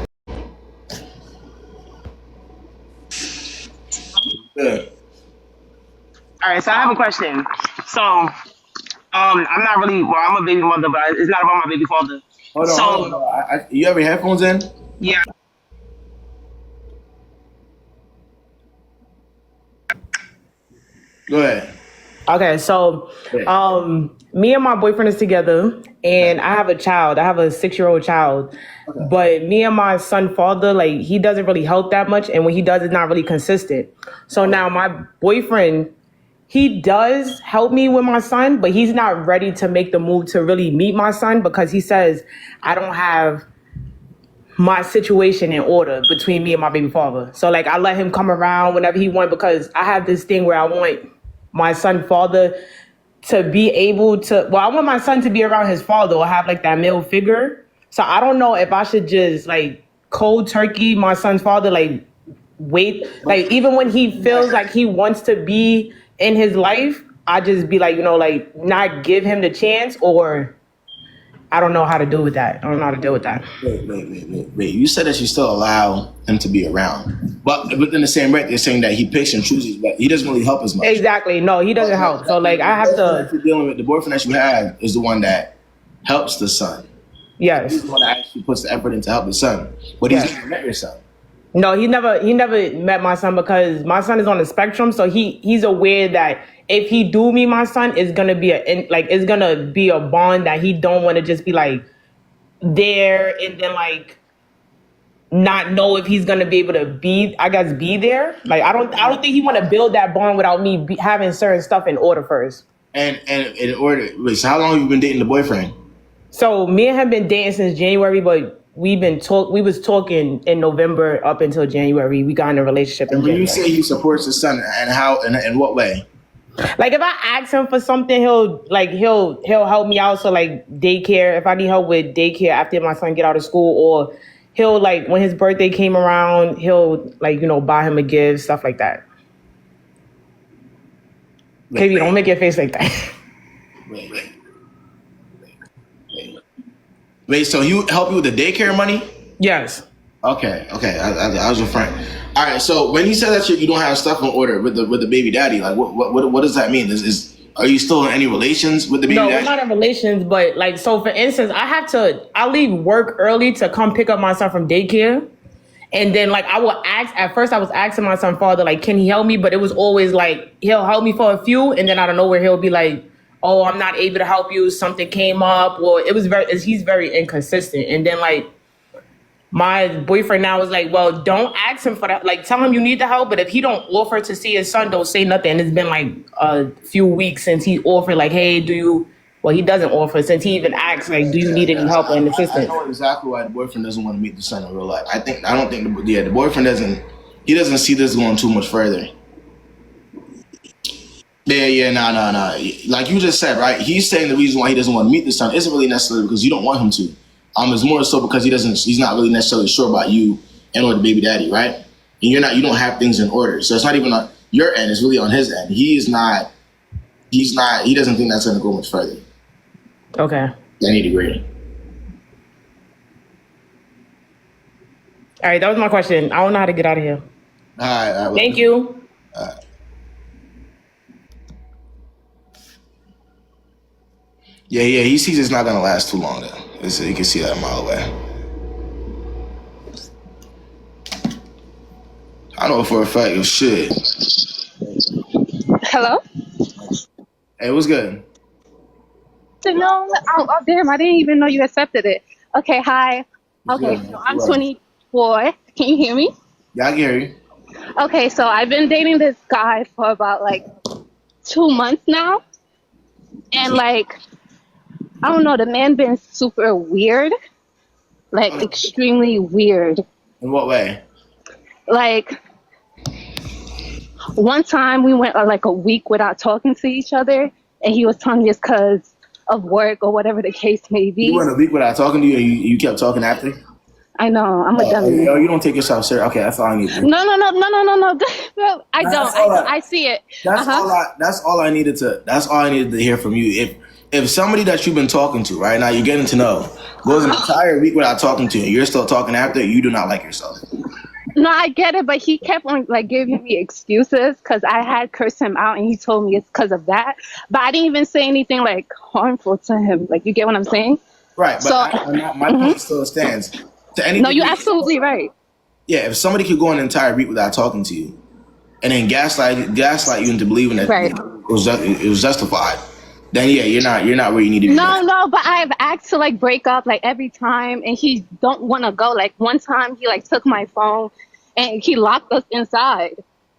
Yeah. All right, so I have a question. So, I'm not really, I'm a baby mother, but it's not about my baby father. Hold on. You have your headphones in? Yeah. Go ahead. Okay, so me and my boyfriend is together, and I have a child. I have a 6-year-old child. Okay. But me and my son father, like, he doesn't really help that much, and when he does, it's not really consistent. So now my boyfriend, he does help me with my son, but he's not ready to make the move to really meet my son because he says, I don't have my situation in order between me and my baby father. So like I let him come around whenever he wants because I have this thing where I want my son father to be able to, I want my son to be around his father or have like that male figure. So I don't know if I should just like cold turkey my son's father, like wait, like even when he feels like he wants to be in his life, I just be like, like not give him the chance, or I don't know how to deal with that. I don't know how to deal with that. Wait. You said that you still allow him to be around. But in the same breath, you're saying that he picks and chooses, but he doesn't really help as much. Exactly. No, he doesn't help. So like I have to. You're dealing with the boyfriend that you have is the one that helps the son. Yes. He's the one that actually puts the effort into help the son. But he's never met your son. No, he never met my son because my son is on the spectrum. So he's aware that if he do meet my son, it's gonna be a bond that he don't want to just be like there and then like not know if he's gonna be able to be there. Like I don't think he want to build that bond without me having certain stuff in order first. And in order, so how long have you been dating the boyfriend? So me and him been dating since January, but we was talking in November up until January. We got in a relationship in January. When you say he supports his son, and how, and in what way? Like if I ask him for something, he'll help me out. So like daycare, if I need help with daycare after my son get out of school, or he'll like when his birthday came around, he'll like buy him a gift, stuff like that. Kayb, don't make your face like that. Wait, so he help you with the daycare money? Yes. Okay. I was referring. All right. So when you said that you don't have stuff in order with the baby daddy, like what does that mean? Are you still in any relations with the baby daddy? No, we're not in relations. But like, so for instance, I leave work early to come pick up my son from daycare, and then like I will ask. At first, I was asking my son father like, can he help me? But it was always like he'll help me for a few, and then out of nowhere he'll be like, oh, I'm not able to help you. Something came up, or he's very inconsistent. And then like My boyfriend now is like, well, don't ask him for that. Like, tell him you need the help, but if he don't offer to see his son, don't say nothing. And it's been like a few weeks since he offered, like, hey, he doesn't offer since he even asked, like, do you need any help or an assistance? I know exactly why the boyfriend doesn't want to meet the son in real life. I don't think the boyfriend doesn't see this going too much further. No. Like you just said, right? He's saying the reason why he doesn't want to meet the son isn't really necessarily because you don't want him to. It's more so because he's not really necessarily sure about you and or the baby daddy, right? And you don't have things in order. So it's not even on your end, it's really on his end. He doesn't think that's gonna go much further. Okay. I need to agree. All right, that was my question. I don't know how to get out of here. All right. Thank you. Yeah, he sees it's not gonna last too long though. You can see that a mile away. I know for a fact shit. Hello? Hey, what's good? No, oh, damn, I didn't even know you accepted it. Okay, hi. Okay, so I'm 24. Can you hear me? Yeah, I can hear you. Okay, so I've been dating this guy for about like 2 months now. And like, I don't know, the man been super weird. Like, extremely weird. In what way? Like, one time we went like a week without talking to each other. And he was telling me it's because of work or whatever the case may be. You went a week without talking to you and you kept talking after? I know, I'm a dummy. You don't take yourself serious. Okay, that's all I need to do. No. I don't. I see it. That's all I needed to hear from you. If somebody that you've been talking to right now, you're getting to know, goes an entire week without talking to you, and you're still talking after, you do not like yourself. No, I get it, but he kept on like giving me excuses because I had cursed him out, and he told me it's because of that. But I didn't even say anything like harmful to him. Like, you get what I'm saying? Right. But my point still stands. No, you're absolutely right. Yeah, if somebody could go an entire week without talking to you, and then gaslight you into believing that it was justified, then yeah, you're not where you need to be. No, but I've asked to like break up like every time, and he don't want to go. Like one time, he like took my phone, and he locked us inside,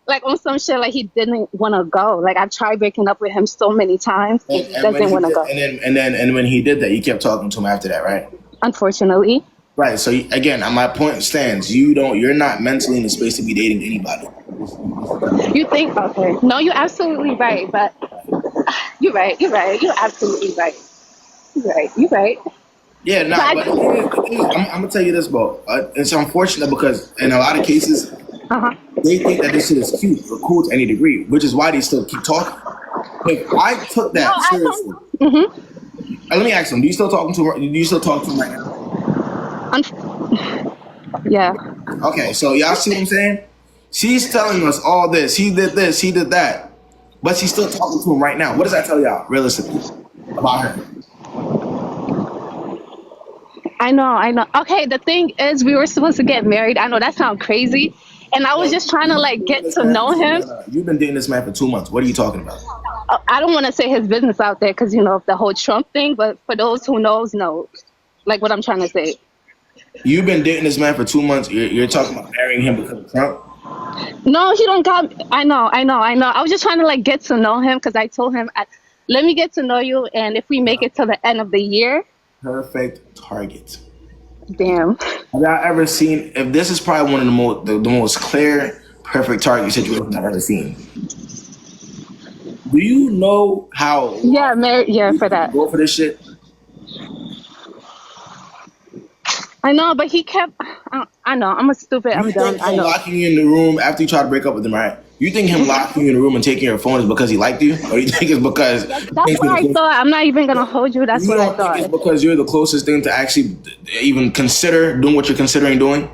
like on some shit. Like he didn't want to go. Like I've tried breaking up with him so many times, and he doesn't want to go. And when he did that, you kept talking to him after that, right? Unfortunately. Right. So again, my point stands. You're not mentally in the space to be dating anybody. You think? Okay. No, you're absolutely right. But you're right. You're absolutely right. You're right. Yeah. No. But I'm gonna tell you this, bro. It's unfortunate because in a lot of cases, they think that this shit is cute or cool to any degree, which is why they still keep talking. If I took that seriously, let me ask them: Do you still talk to him right now? Yeah. Okay, so y'all see what I'm saying? She's telling us all this. He did this, he did that. But she's still talking to him right now. What does that tell y'all, realistically, about her? I know. Okay, the thing is, we were supposed to get married. I know that sounds crazy. And I was just trying to, like, get to know him. You've been dating this man for 2 months. What are you talking about? I don't want to say his business out there because, the whole Trump thing. But for those who knows, like what I'm trying to say. You've been dating this man for 2 months. You're talking about marrying him because of Trump? No, he don't got. I know. I was just trying to like get to know him because I told him, let me get to know you, and if we make it to the end of the year. Perfect target. Damn. Have y'all ever seen? If this is probably one of the most clear, perfect target situations I've ever seen. Do you know how? Yeah, married. Yeah, for that. Go for this shit. I know, but he kept. I know. I'm a stupid. I'm dumb. I know. Locking you in the room after you try to break up with him, right? You think him locking you in the room and taking your phone is because he liked you, or you think it's because? That's what I thought. I'm not even gonna hold you. That's what I thought. Think it's because you're the closest thing to actually even consider doing what you're considering doing.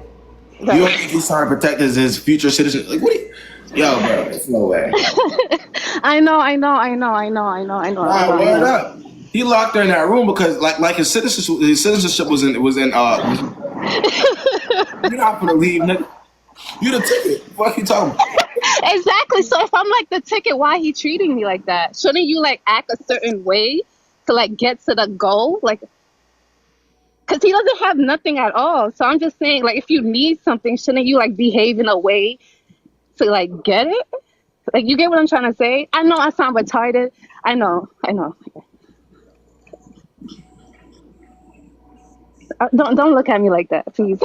Right. You don't think he's trying to protect his future citizen? Like what? Yo, bro, there's no way. I know. Word up. He locked her in that room because, like his citizenship was in. You're not gonna leave, nigga. You the ticket. What you talking about? Exactly. So if I'm like the ticket, why he treating me like that? Shouldn't you like act a certain way to like get to the goal? Like, because he doesn't have nothing at all. So I'm just saying, like, if you need something, shouldn't you like behave in a way to like get it? Like, you get what I'm trying to say? I know I sound retarded. I know. Don't look at me like that, please.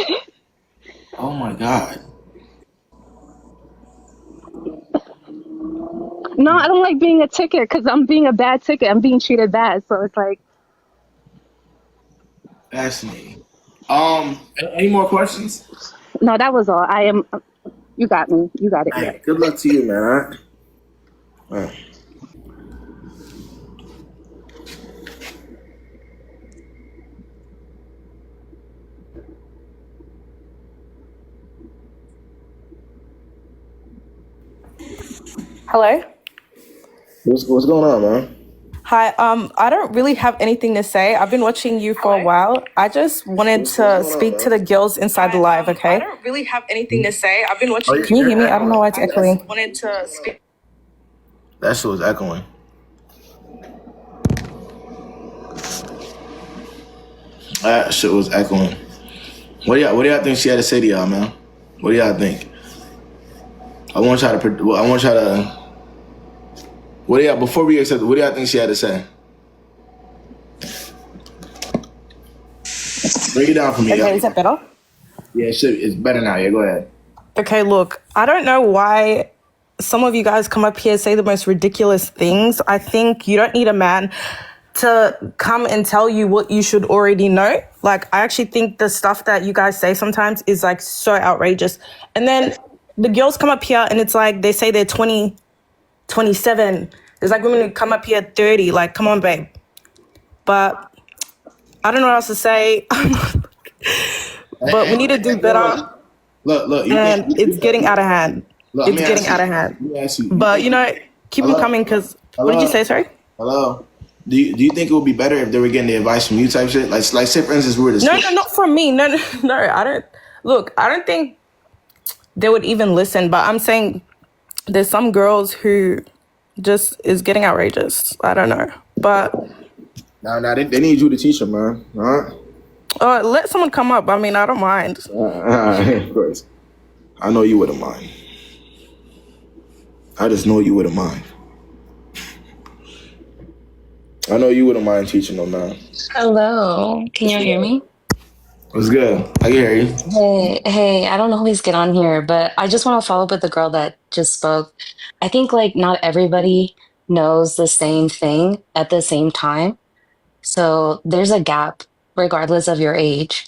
Oh my God. No, I don't like being a ticket because I'm being a bad ticket. I'm being treated bad. So it's like, Fascinating. Any more questions? no, that was all. I am. You got me. You got it. All Yeah. right. Good luck to you, man. All right. All right. Hello. What's going on, man? Hi. I don't really have anything to say. I've been watching you for a while. I just wanted to speak to the girls inside the live, okay? I don't really have anything to say. I've been watching. Can you hear me? I don't know why it's echoing. Wanted to speak. That shit was echoing. That shit was echoing. What do y'all think she had to say to y'all, man? What do y'all think? I want y'all to. What do y'all, before we accept it, what do y'all think she had to say? Break it down for me. Okay, is that better? Yeah, it's better now. Yeah, go ahead. Okay, look, I don't know why some of you guys come up here and say the most ridiculous things. I think you don't need a man to come and tell you what you should already know. Like, I actually think the stuff that you guys say sometimes is like so outrageous. And then the girls come up here and it's like they say they're 20, 27. There's like women who come up here 30. Like, come on, babe. But I don't know what else to say. But we need to do better. Look. And it's getting out of hand. It's getting out of hand. But, you know, keep them coming because, what did you say, sorry? Hello? Do you think it would be better if they were getting the advice from you type shit? Like say, for instance, we were to No, not from me. No, I don't. Look, I don't think they would even listen. But I'm saying there's some girls who just is getting outrageous. I don't know. But Nah, they need you to teach them, man. All right? Let someone come up. I mean, I don't mind. Of course. I know you wouldn't mind. I just know you wouldn't mind. I know you wouldn't mind teaching them now. Hello, can you hear me? What's good? I can hear you. Hey, I don't always get on here, but I just want to follow up with the girl that just spoke. I think like not everybody knows the same thing at the same time. So there's a gap regardless of your age.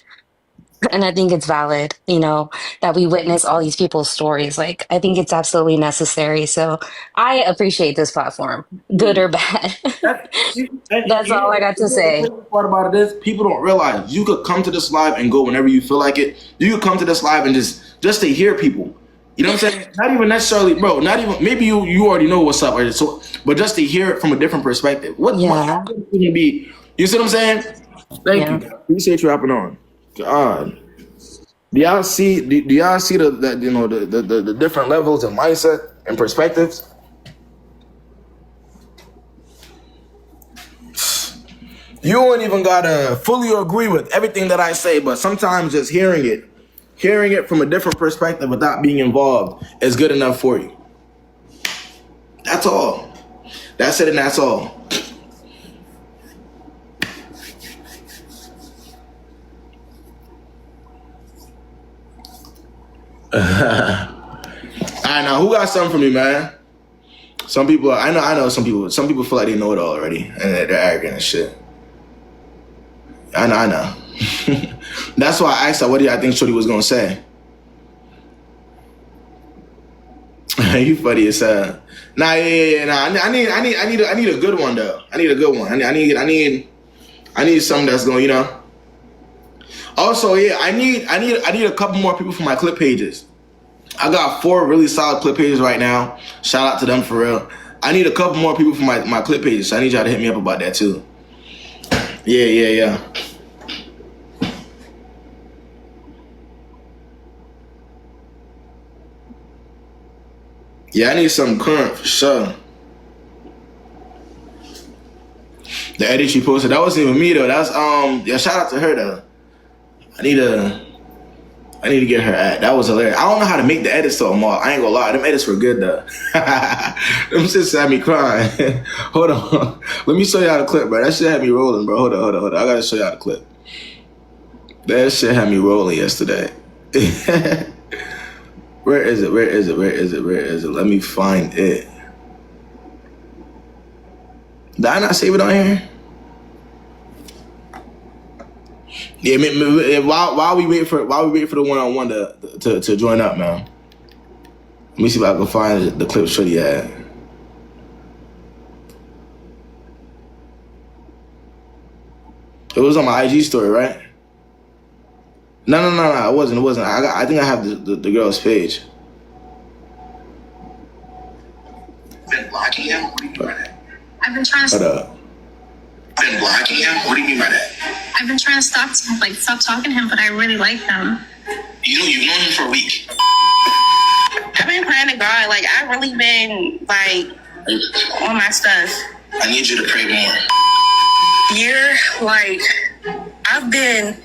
And I think it's valid, that we witness all these people's stories. Like, I think it's absolutely necessary. So I appreciate this platform, good or bad. That's all I got to say. The part about it is people don't realize you could come to this live and go whenever you feel like it. You could come to this live and just to hear people. You know what I'm saying? Not even necessarily, bro. Not even maybe you already know what's up, right? So, but just to hear it from a different perspective. What can be? You see what I'm saying? Thank you. Appreciate you hopping on. God. Do y'all see the different levels of mindset and perspectives? You don't even gotta fully agree with everything that I say, but sometimes just hearing it from a different perspective without being involved is good enough for you. That's all. That's it and that's all. All right, now who got something for me, man? Some people, I know some people feel like they know it all already and they're arrogant and shit. I know. That's why I asked her, what do I think Shorty was gonna say? You funny as hell. Nah, yeah. Nah, I need a good one though. I need a good one. I need something that's going, Also, yeah, I need a couple more people for my clip pages. I got 4 really solid clip pages right now. Shout out to them for real. I need a couple more people for my clip pages, so I need y'all to hit me up about that too. Yeah. Yeah, I need something current for sure. The edit she posted, that wasn't even me though. That's shout out to her though. I need to get her at. That was hilarious. I don't know how to make the edits though, Mark. I ain't gonna lie. Them edits were good though. Them shits had me crying. Hold on. Let me show y'all the clip, bro. That shit had me rolling, bro. Hold on. I gotta show y'all the clip. That shit had me rolling yesterday. Where is it? Let me find it. Did I not save it on here? Yeah, while we wait for the 1-on-1 to join up, man. Let me see if I can find the clip Shorty had. It was on my IG story, right? No, it wasn't. I think I have the girl's page. Been blocking him? What do you mean by that? I've been trying to. Hold up. Been blocking him? What do you mean by that? I've been trying to stop talking to him, but I really like him. You've known him for a week. I've been praying to God. Like, I've really been, like, on my stuff. I need you to pray more. I've been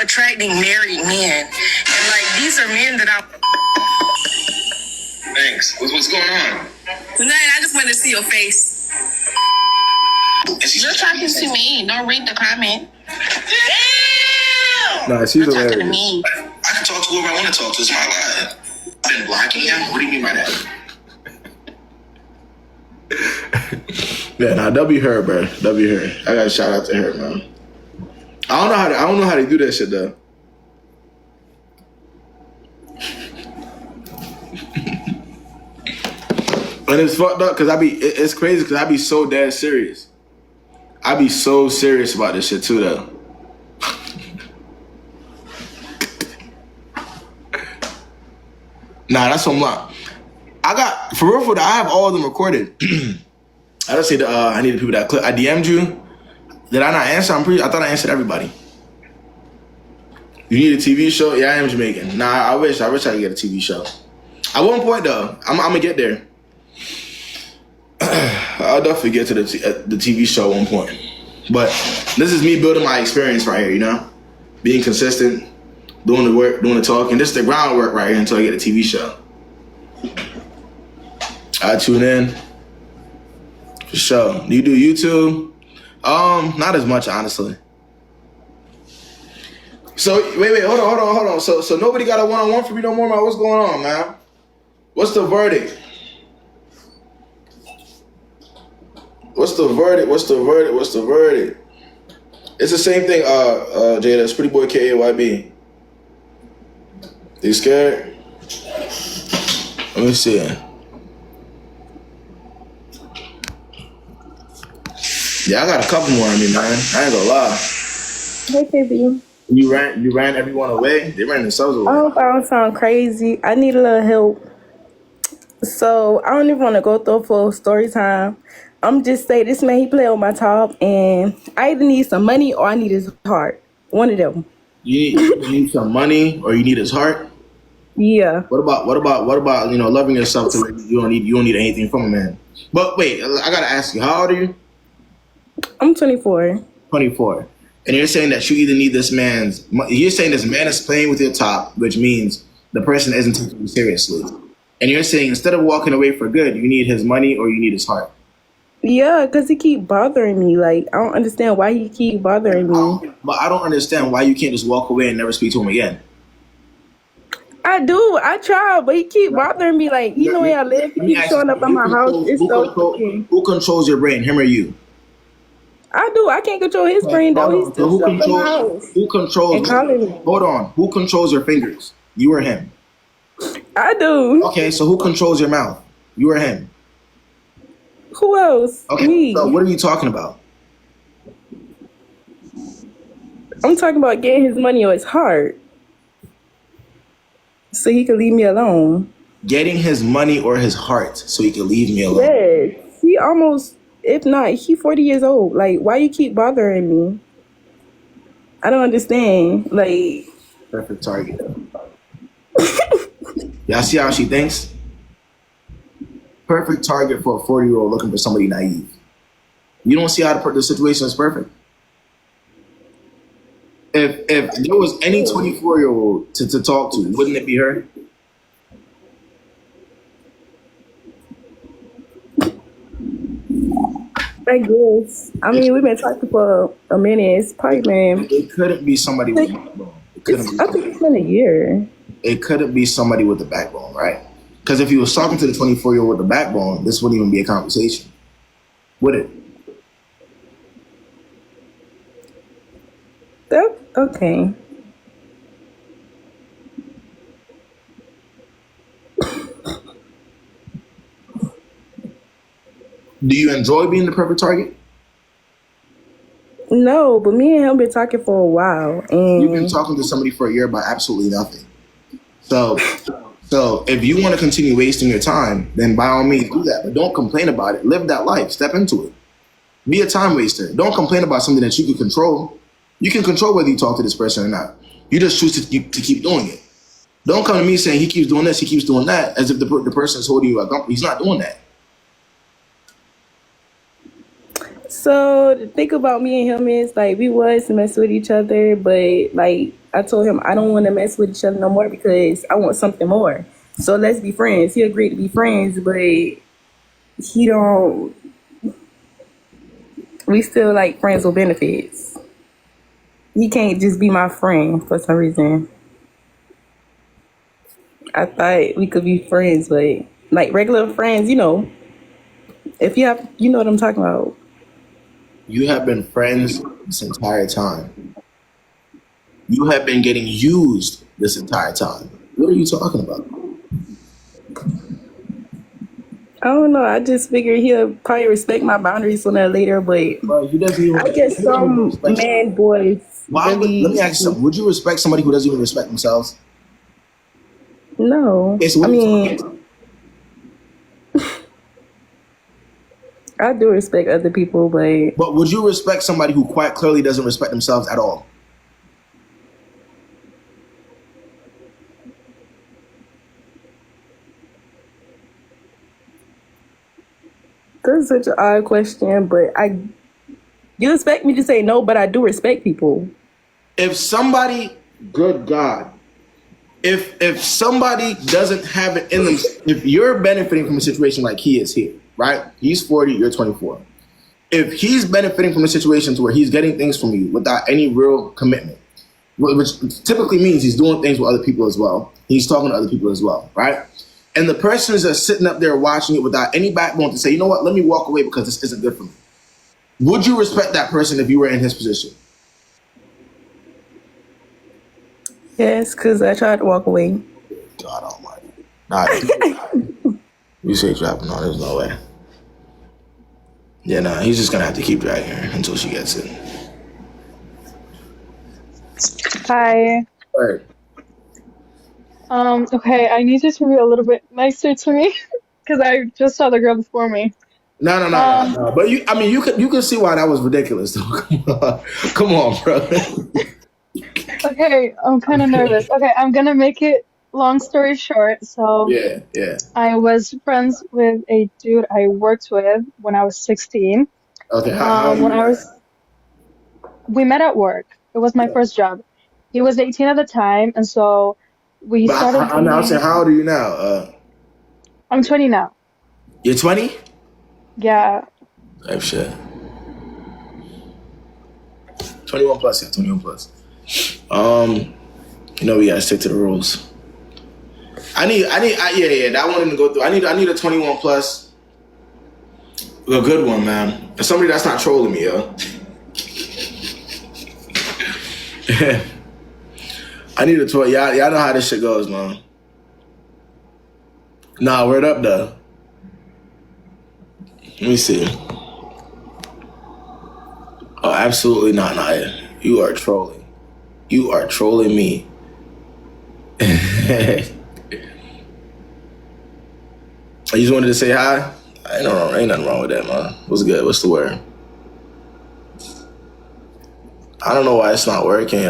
attracting married men. And, like, these are men that Thanks. What's going on? Nothing, I just wanted to see your face. You're talking to me. Don't read the comment. Nah, she's You're talking to hilarious. me. I can talk to whoever I want to talk to. It's my life. I've been blocking him? What do you mean by that? Yeah, nah, W her, bro. W her. I gotta shout out to her, man. I don't know how to do that shit though. And it's fucked up because it's crazy because I be so dead serious. I be so serious about this shit too though. Nah, that's some lie. I got, for real, I have all of them recorded. I just say I need the people that clip. I DM'd you. Did I not answer? I thought I answered everybody. You need a TV show? Yeah, I am Jamaican. Nah, I wish I could get a TV show. At one point though, I'm gonna get there. I'll definitely get to the TV show at one point. But this is me building my experience right here, you know? Being consistent, doing the work, doing the talking. This is the groundwork right here until I get a TV show. I tune in. For sure. Do you do YouTube? Not as much, honestly. So, wait, hold on. So nobody got a one-on-one for me no more, man? What's going on, man? What's the verdict? What's the verdict? It's the same thing, Jada. It's PrettyBoyKayb. You scared? Let me see. Yeah, I got a couple more on me, man. I ain't gonna lie. Hey, baby. You ran everyone away? They ran themselves away. I hope I don't sound crazy. I need a little help. So, I don't even want to go through a full story time. I'm just saying, this man, he played on my top, and I either need some money or I need his heart. One of them. You need some money or you need his heart? Yeah. What about loving yourself to where you don't need anything from a man? But wait, I gotta ask you, how old are you? I'm 24. 24. And you're saying that you either need this man's... You're saying this man is playing with your top, which means the person isn't taking you seriously. And you're saying instead of walking away for good, you need his money or you need his heart. Yeah, because he keep bothering me. Like, I don't understand why he keep bothering me. But I don't understand why you can't just walk away and never speak to him again. I do. I try, but he keep bothering me. Like, you know where I live? He keep showing up at my house. It's who controls your brain, him or you? I do. I can't control his brain, though. He's still up in my house. Who controls... Hold on. Who controls your fingers? You or him? I do. Okay, so who controls your mouth? You or him? Who else? Okay, me. So what are you talking about? I'm talking about getting his money or his heart so he can leave me alone. Getting his money or his heart so he can leave me alone? Yes. He almost, if not, he 40 years old. Like, why you keep bothering me? I don't understand. Like... Perfect target. Y'all see how she thinks? Perfect target for a 40-year-old looking for somebody naive. You don't see how the situation is perfect? if there was any 24-year-old to talk to, wouldn't it be her? I guess. I mean, we've been talking for a minute. It's probably been. It couldn't be somebody with a backbone. It couldn't be. I think it's been a year. It couldn't be somebody with a backbone, right? Because if he was talking to the 24-year-old with a backbone, this wouldn't even be a conversation, would it? Okay. Do you enjoy being the perfect target? No, but me and him been talking for a while, and You've been talking to somebody for a year about absolutely nothing. So if you want to continue wasting your time, then by all means do that. But don't complain about it. Live that life. Step into it. Be a time waster. Don't complain about something that you can control. You can control whether you talk to this person or not. You just choose to keep doing it. Don't come to me saying he keeps doing this, he keeps doing that, as if the person is holding you accountable. He's not doing that. so the thing about me and him is like we was messing with each other, but like I told him I don't want to mess with each other no more because I want something more. So let's be friends. He agreed to be friends, but he don't. We still like friends with benefits. He can't just be my friend for some reason. I thought we could be friends, but like regular friends, if you have, you know what I'm talking about. You have been friends this entire time. You have been getting used this entire time. What are you talking about? I don't know. I just figured he'll probably respect my boundaries sooner or later, but he doesn't even, I guess some man boys. Really, let me ask you something. Would you respect somebody who doesn't even respect themselves? No. Okay, so I mean, I do respect other people, but would you respect somebody who quite clearly doesn't respect themselves at all? that's such an odd question, but you expect me to say no, but I do respect people. If somebody, good God, if somebody doesn't have it in them, if you're benefiting from a situation like he is here, right? He's 40, you're 24. If he's benefiting from a situation to where he's getting things from you without any real commitment, which typically means he's doing things with other people as well. He's talking to other people as well, right? And the person is just sitting up there watching it without any backbone to say, you know what, let me walk away because this isn't good for me. Would you respect that person if you were in his position? Yes, because I tried to walk away. God almighty. Nah, you say dropping on, there's no way. Yeah, nah, he's just going to have to keep dragging her until she gets it. Hi. Right. Okay, I need you to be a little bit nicer to me because I just saw the girl before me. No. But you can see why that was ridiculous though. Come on, bro. Okay, I'm kind of nervous. Okay, I'm gonna make it long story short. So yeah. I was friends with a dude I worked with when I was 16. Okay, We met at work. It was my first job. He was 18 at the time, and so we started dating. How old are you now? I'm 20 now. You're 20? Yeah. Type shit. 21 plus, yeah, 21 plus. We gotta stick to the rules. That one didn't go through. I need a 21 plus. A good one, man. Somebody that's not trolling me, yo. I need a 12. Y'all know how this shit goes, man. Nah, word up, though. Let me see. Oh, absolutely not, Naya. You are trolling. You are trolling me. I just wanted to say hi. Ain't nothing wrong with that, man. What's good? What's the word? I don't know why it's not working.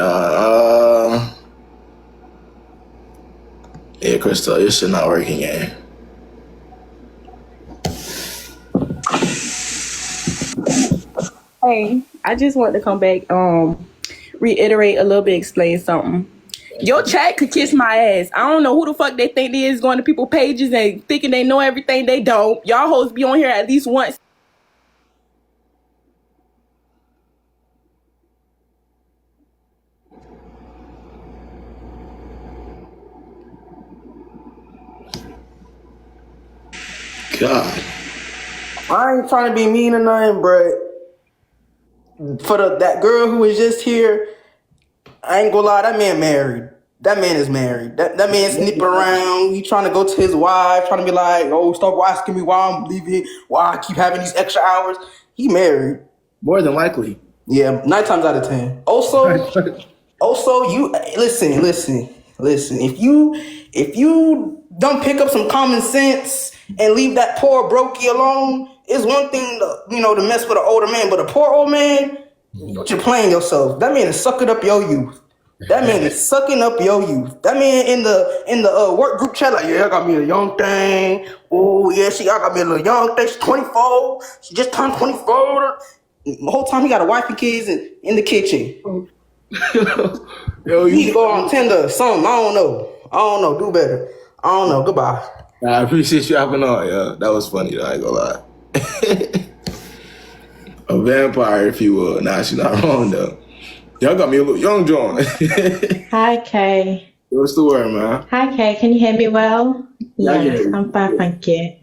Yeah, Crystal, your shit not working, yeah. Hey, I just want to come back. reiterate a little bit, explain something. Your chat could kiss my ass. I don't know who the fuck they think they is going to people's pages and thinking they know everything. They don't. Y'all hoes be on here at least once. God. I ain't trying to be mean or nothing, but for that girl who was just here, I ain't gonna lie, that man married. That man is married. That man snipping around. He trying to go to his wife, trying to be like, oh, stop asking me why I'm leaving, why I keep having these extra hours. He married. More than likely. Yeah, 9 times out of 10. Also, you listen. If you don't pick up some common sense and leave that poor brokey alone, it's one thing to mess with an older man, but a poor old man, you're playing yourself. That man is sucking up your youth. That man is sucking up your youth. That man in the work group chat like, yeah, I got me a young thing. Oh yeah, I got me a little young thing. She's 24. She just turned 24. The whole time he got a wife and kids in the kitchen. Yo, you need to go on Tinder or something. I don't know. Do better. I don't know. Goodbye. I appreciate you having on. Yeah, that was funny though. I ain't gonna lie. A vampire, if you will. Nah, she's not wrong though. Y'all got me a little young John. Hi, Kay. What's the word, man? Hi, Kay. Can you hear me well? Yeah, Yes, I'm fine, thank you.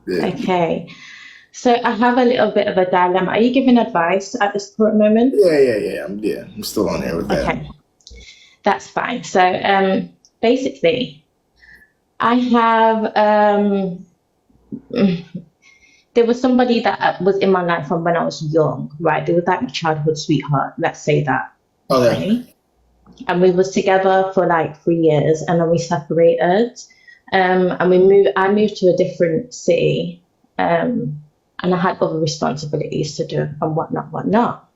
Yeah. Okay. So I have a little bit of a dilemma. Are you giving advice at this current moment? Yeah. I'm still on there with that. Okay. That's fine. So basically, I have there was somebody that was in my life from when I was young, right? They was like my childhood sweetheart, let's say that. Okay. And we was together for like 3 years, and then we separated. And I moved to a different city, and I had other responsibilities to do and whatnot.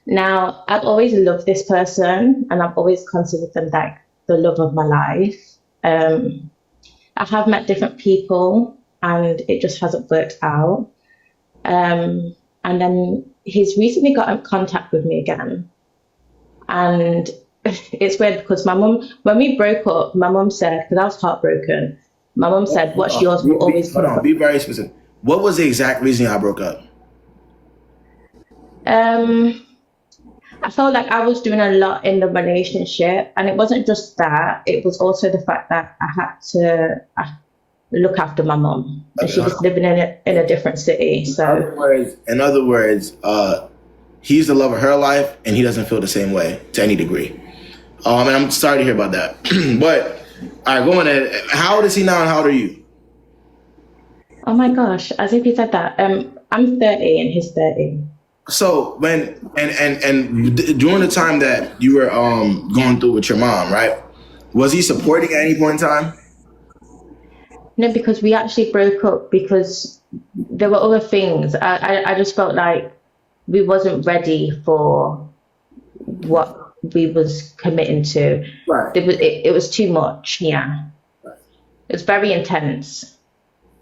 Now, I've always loved this person, and I've always considered them like the love of my life. I have met different people, and it just hasn't worked out. And then he's recently got in contact with me again. And it's weird because my mum, when we broke up, my mum said, because I was heartbroken, my mum said, what's yours will always come Hold on, be very specific. What was the exact reason y'all broke up? I felt like I was doing a lot in the relationship, and it wasn't just that, it was also the fact that I had to look after my mom, and she was living in a different city. So in other words, he's the love of her life, and he doesn't feel the same way to any degree. And I'm sorry to hear about that. But all right, going ahead. How old is he now, and how old are you? Oh my gosh, as if he said that. I'm 30 and he's 30. So when and during the time that you were going through with your mom, right? Was he supporting at any point in time? No, because we actually broke up because there were other things. I just felt like we wasn't ready for what we was committing to. Right. It was too much. Yeah. Right. It's very intense.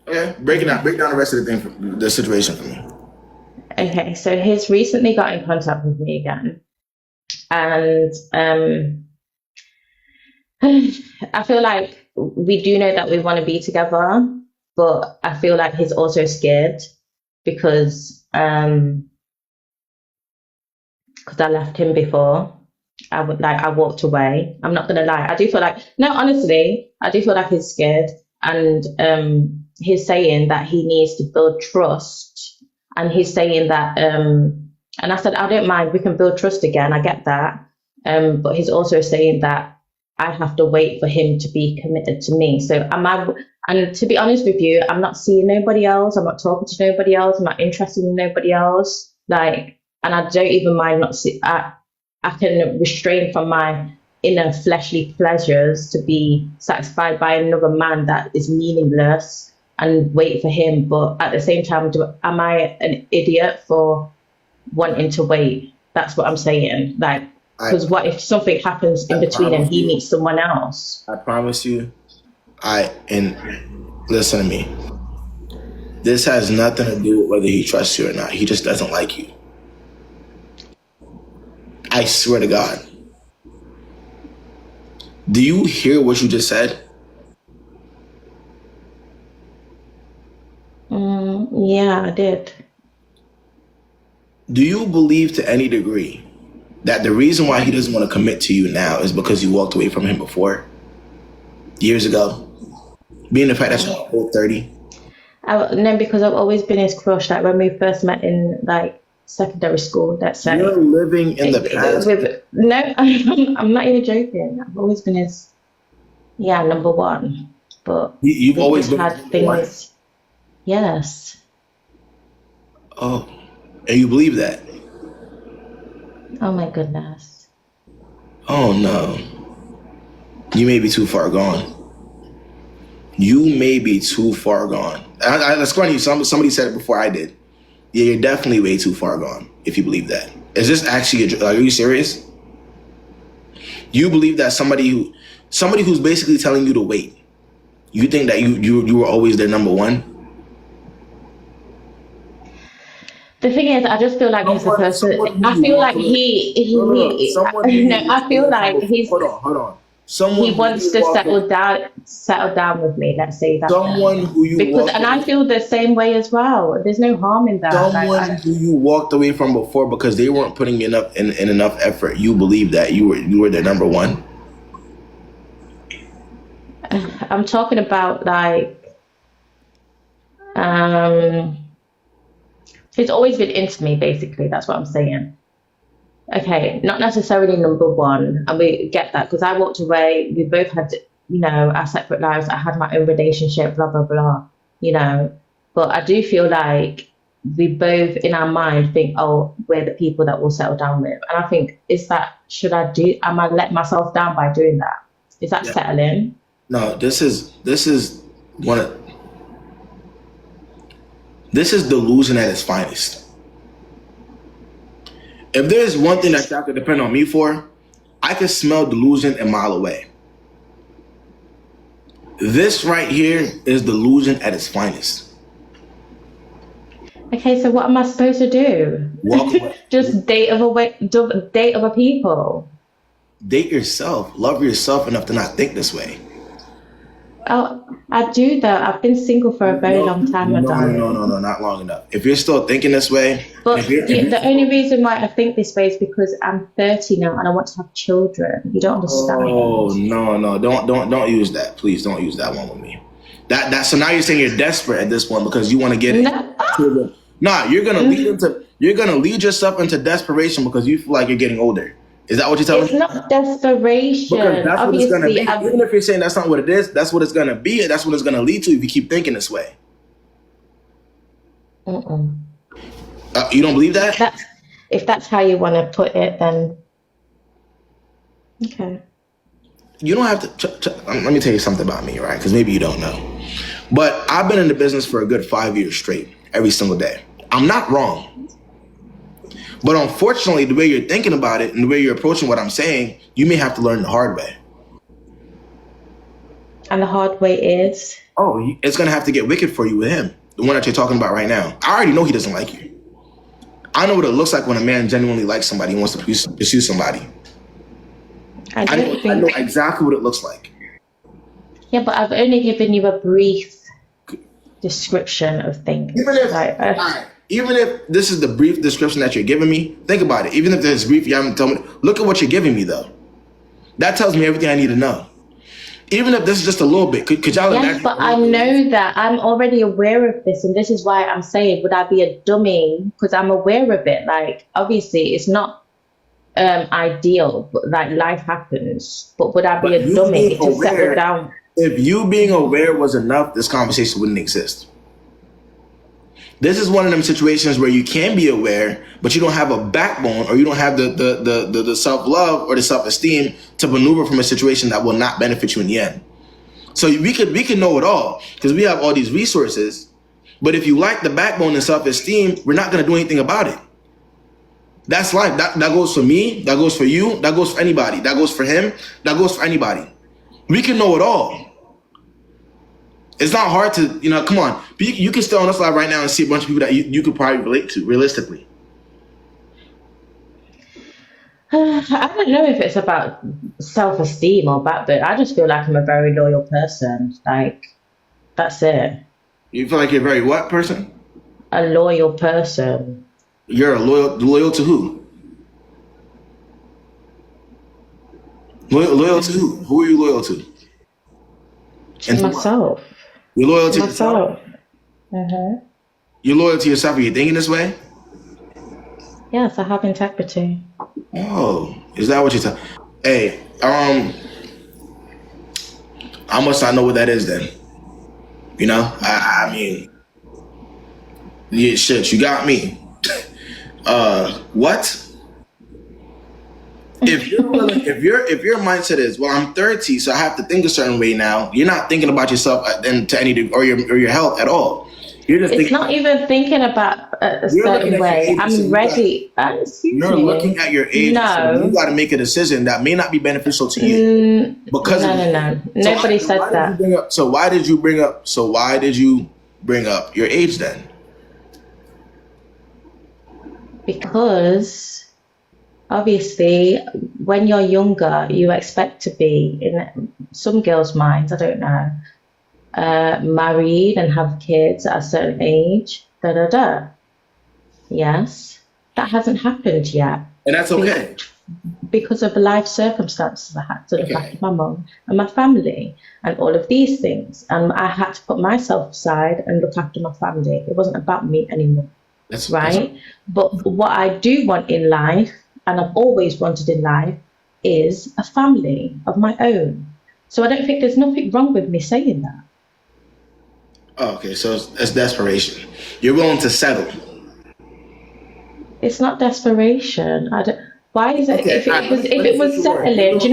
Okay, break down the rest of the situation for me. Okay, so he's recently got in contact with me again, and I feel like we do know that we want to be together, but I feel like he's also scared because I left him before. I walked away. I'm not gonna lie. I do feel like, no, honestly, I do feel like he's scared, and he's saying that he needs to build trust, and he's saying that and I said, I don't mind, we can build trust again, I get that, but he's also saying that I have to wait for him to be committed to me. So and to be honest with you, I'm not seeing nobody else, I'm not talking to nobody else, I'm not interested in nobody else, and I don't even mind not see. I can restrain from my inner fleshly pleasures to be satisfied by another man that is meaningless and wait for him. But at the same time, am I an idiot for wanting to wait? That's what I'm saying. Because what if something happens in between and he meets someone else? I promise you, and listen to me. This has nothing to do with whether he trusts you or not. He just doesn't like you. I swear to God. Do you hear what you just said? Yeah, I did. Do you believe to any degree that the reason why he doesn't want to commit to you now is because you walked away from him before? Years ago? Being the fact that you're both 30? No, because I've always been his crush. Like when we first met in like secondary school, let's say. You're living in the past. No, I'm not even joking. I've always been his, number one. But You've we always just been had number one? things. Yes. Oh, and you believe that? Oh my goodness. Oh no. You may be too far gone. You may be too far gone. That's funny. Somebody said it before I did. Yeah, you're definitely way too far gone if you believe that. Is this actually are you serious? You believe that somebody who's basically telling you to wait, you think that you were always their number one? The thing is, I just feel like he's the person. I feel like I feel like he's. Hold on. He wants to settle down with me. Let's say that. Someone who you I feel the same way as well. There's no harm in that. Someone who you walked away from before because they weren't putting enough in enough effort. You believe that you were their number one. I'm talking about he's always been into me. Basically, that's what I'm saying. Okay, not necessarily number one, and we get that because I walked away. We both had, our separate lives. I had my own relationship, blah blah blah, But I do feel like we both, in our mind, think, oh, we're the people that we'll settle down with. And I think, am I letting myself down by doing that? Is that settling? No, this is delusion at its finest. If there's one thing that y'all could depend on me for, I could smell delusion a mile away. This right here is delusion at its finest. Okay, so what am I supposed to do? Walk away. Just date other people. Date yourself. Love yourself enough to not think this way. Oh, I do though. I've been single for a very long time. No, not long enough. If you're still thinking this way, but the only reason why I think this way is because I'm 30 now and I want to have children. You don't understand. Oh no, don't use that. Please don't use that one with me. So now you're saying you're desperate at this point because you want to get children. Nah, you're gonna lead yourself into desperation because you feel like you're getting older. Is that what you're telling me? It's not desperation. Because that's what it's gonna be. Even if you're saying that's not what it is, that's what it's gonna be. That's what it's gonna lead to if you keep thinking this way. You don't believe that? If that's how you want to put it, then okay. You don't have to. Let me tell you something about me, right? Because maybe you don't know. But I've been in the business for a good 5 years straight, every single day. I'm not wrong. But unfortunately, the way you're thinking about it and the way you're approaching what I'm saying, you may have to learn the hard way. And the hard way is? Oh, it's going to have to get wicked for you with him, the one that you're talking about right now. I already know he doesn't like you. I know what it looks like when a man genuinely likes somebody and wants to pursue somebody. I know exactly what it looks like. Yeah, but I've only given you a brief description of things. Even if this is the brief description that you're giving me, think about it. Even if there's brief, you haven't told me. Look at what you're giving me, though. That tells me everything I need to know. Even if this is just a little bit, could y'all imagine? Yes, but I know that I'm already aware of this, and this is why I'm saying, would I be a dummy? Because I'm aware of it. Like, obviously, it's not ideal, but like life happens. But would I be a dummy to settle down? If you being aware was enough, this conversation wouldn't exist. This is one of them situations where you can be aware, but you don't have a backbone, or you don't have the self-love or the self-esteem to maneuver from a situation that will not benefit you in the end. So we could know it all because we have all these resources, but if you lack the backbone and self-esteem, we're not going to do anything about it. That's life. That goes for me. That goes for you. That goes for anybody. That goes for him. That goes for anybody. We can know it all. It's not hard to, come on. You can stay on this live right now and see a bunch of people that you could probably relate to, realistically. I don't know if it's about self-esteem or that, but I just feel like I'm a very loyal person. Like, that's it. You feel like you're a very what person? A loyal person. You're a loyal to who? Loyal to who? Who are you loyal to? To myself. You're loyal to myself. yourself? You're loyal to yourself and you're thinking this way? Yes, I have integrity. Oh, is that what you're talking? Hey, I must not know what that is then. You know, I mean, yeah, shit, you got me. What? If your mindset is, well, I'm 30, so I have to think a certain way now. You're not thinking about yourself and to any or your health at all. You're just it's not even thinking about a certain way. I'm ready. You're looking at your age. No. So you got to make a decision that may not be beneficial to you. Because no. Nobody said that. So why did you bring up your age then? Because obviously, when you're younger, you expect to be, in some girls' minds, I don't know, married and have kids at a certain age, Yes, that hasn't happened yet. And that's okay. Because of life circumstances, I had to look after my mum and my family and all of these things. And I had to put myself aside and look after my family. It wasn't about me anymore. But what I do want in life, and I've always wanted in life, is a family of my own. So I don't think there's nothing wrong with me saying that. Oh, okay, so it's desperation. You're willing to settle. It's not desperation. Why is it? Okay, if it was settling, do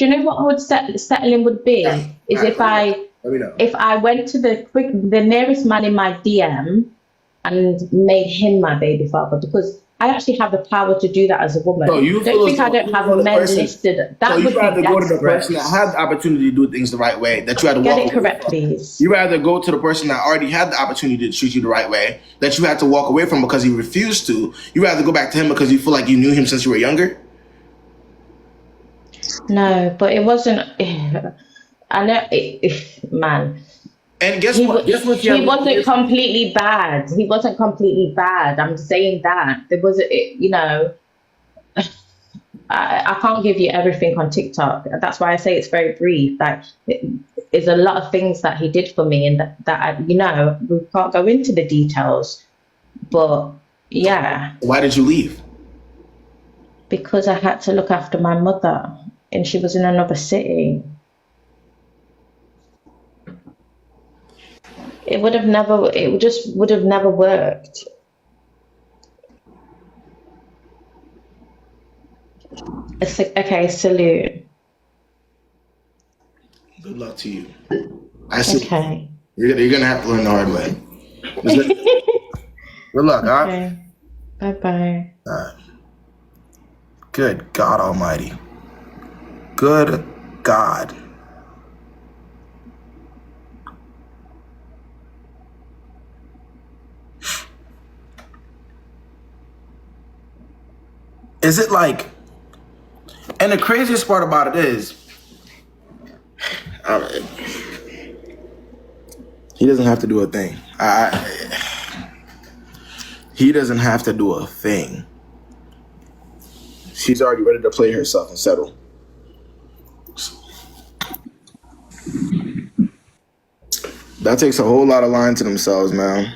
you know what would settling would be? Is if I went to the nearest man in my DM and made him my baby father, because I actually have the power to do that as a woman. So you don't think I don't have men listed. That would you rather be go to the person that had the opportunity to do things the right way, that you had to get walk it correct, please. You rather go to the person that already had the opportunity to treat you the right way, that you had to walk away from because he refused to. You rather go back to him because you feel like you knew him since you were younger? No, but it wasn't. I know, man. And guess what? He wasn't completely bad. He wasn't completely bad. I'm saying that there was, I can't give you everything on TikTok. That's why I say it's very brief. Like, there's a lot of things that he did for me, and that we can't go into the details. But yeah. Why did you leave? Because I had to look after my mother, and she was in another city. It just would have never worked. Okay, salute. Good luck to you. I see. Okay. You're gonna have to learn the hard way. Good luck, huh? Okay. Bye-bye. All right. Good God Almighty. Good God. Is it like, and the craziest part about it is, he doesn't have to do a thing. He doesn't have to do a thing. She's already ready to play herself and settle. That takes a whole lot of lying to themselves, man.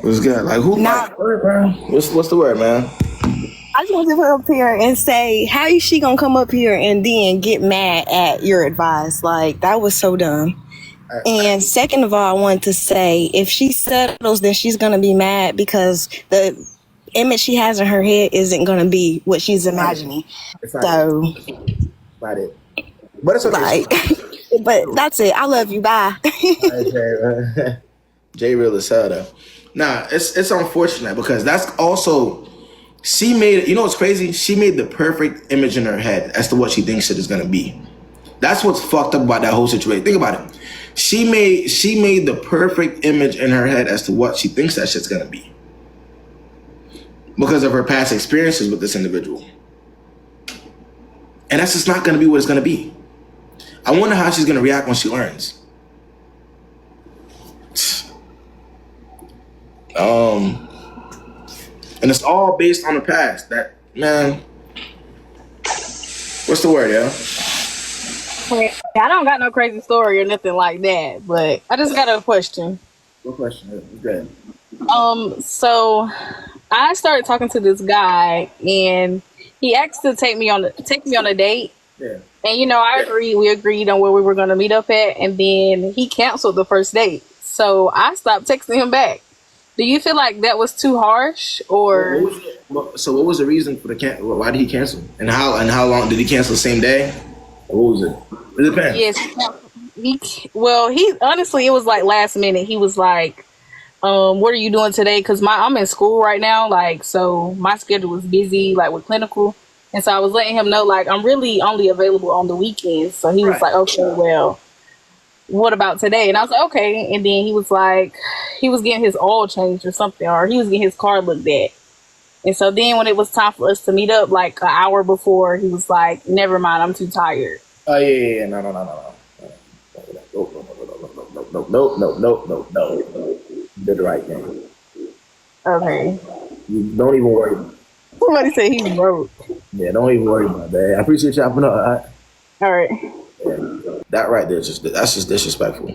What's good? Like, who? What's the word, man? I just want to come up here and say, how is she gonna come up here and then get mad at your advice? Like, that was so dumb. And second of all, I wanted to say, if she settles, then she's gonna be mad because the image she has in her head isn't gonna be what she's imagining. So, About it. But it's okay. Like, but that's it. I love you. Bye. Jay real as hell though. Nah, it's unfortunate because that's also, she made, you know what's crazy? She made the perfect image in her head as to what she thinks it is gonna be. That's what's fucked up about that whole situation. Think about it. She made the perfect image in her head as to what she thinks that shit's gonna be. because of her past experiences with this individual. And that's just not going to be what it's going to be. I wonder how she's going to react when she learns. And it's all based on the past. That, man, what's the word, yo? I don't got no crazy story or nothing like that, but I just got a question. What question? Good. So I started talking to this guy, and he asked to take me on a date. Yeah. And I agreed. We agreed on where we were going to meet up at, and then he canceled the first date. So I stopped texting him back. Do you feel like that was too harsh, or? So what was the reason for the cancel? Why did he cancel? And how long did he cancel? The same day? What was it? It depends. Yes. He honestly, it was like last minute. He was like, what are you doing today? Because I'm in school right now, like, so my schedule was busy, like with clinical. And so I was letting him know, like, I'm really only available on the weekends. So he was like, okay, well, what about today? And I was like, okay. And then he was like, he was getting his oil changed or something, or he was getting his car looked at. And so then when it was time for us to meet up, like an hour before, he was like, never mind, I'm too tired. Oh, yeah. No. No. You did the right thing. Okay. You don't even worry about it. Somebody said he broke. Yeah, don't even worry about that. I appreciate you chopping up. All right. Yeah, that right there, that's just disrespectful.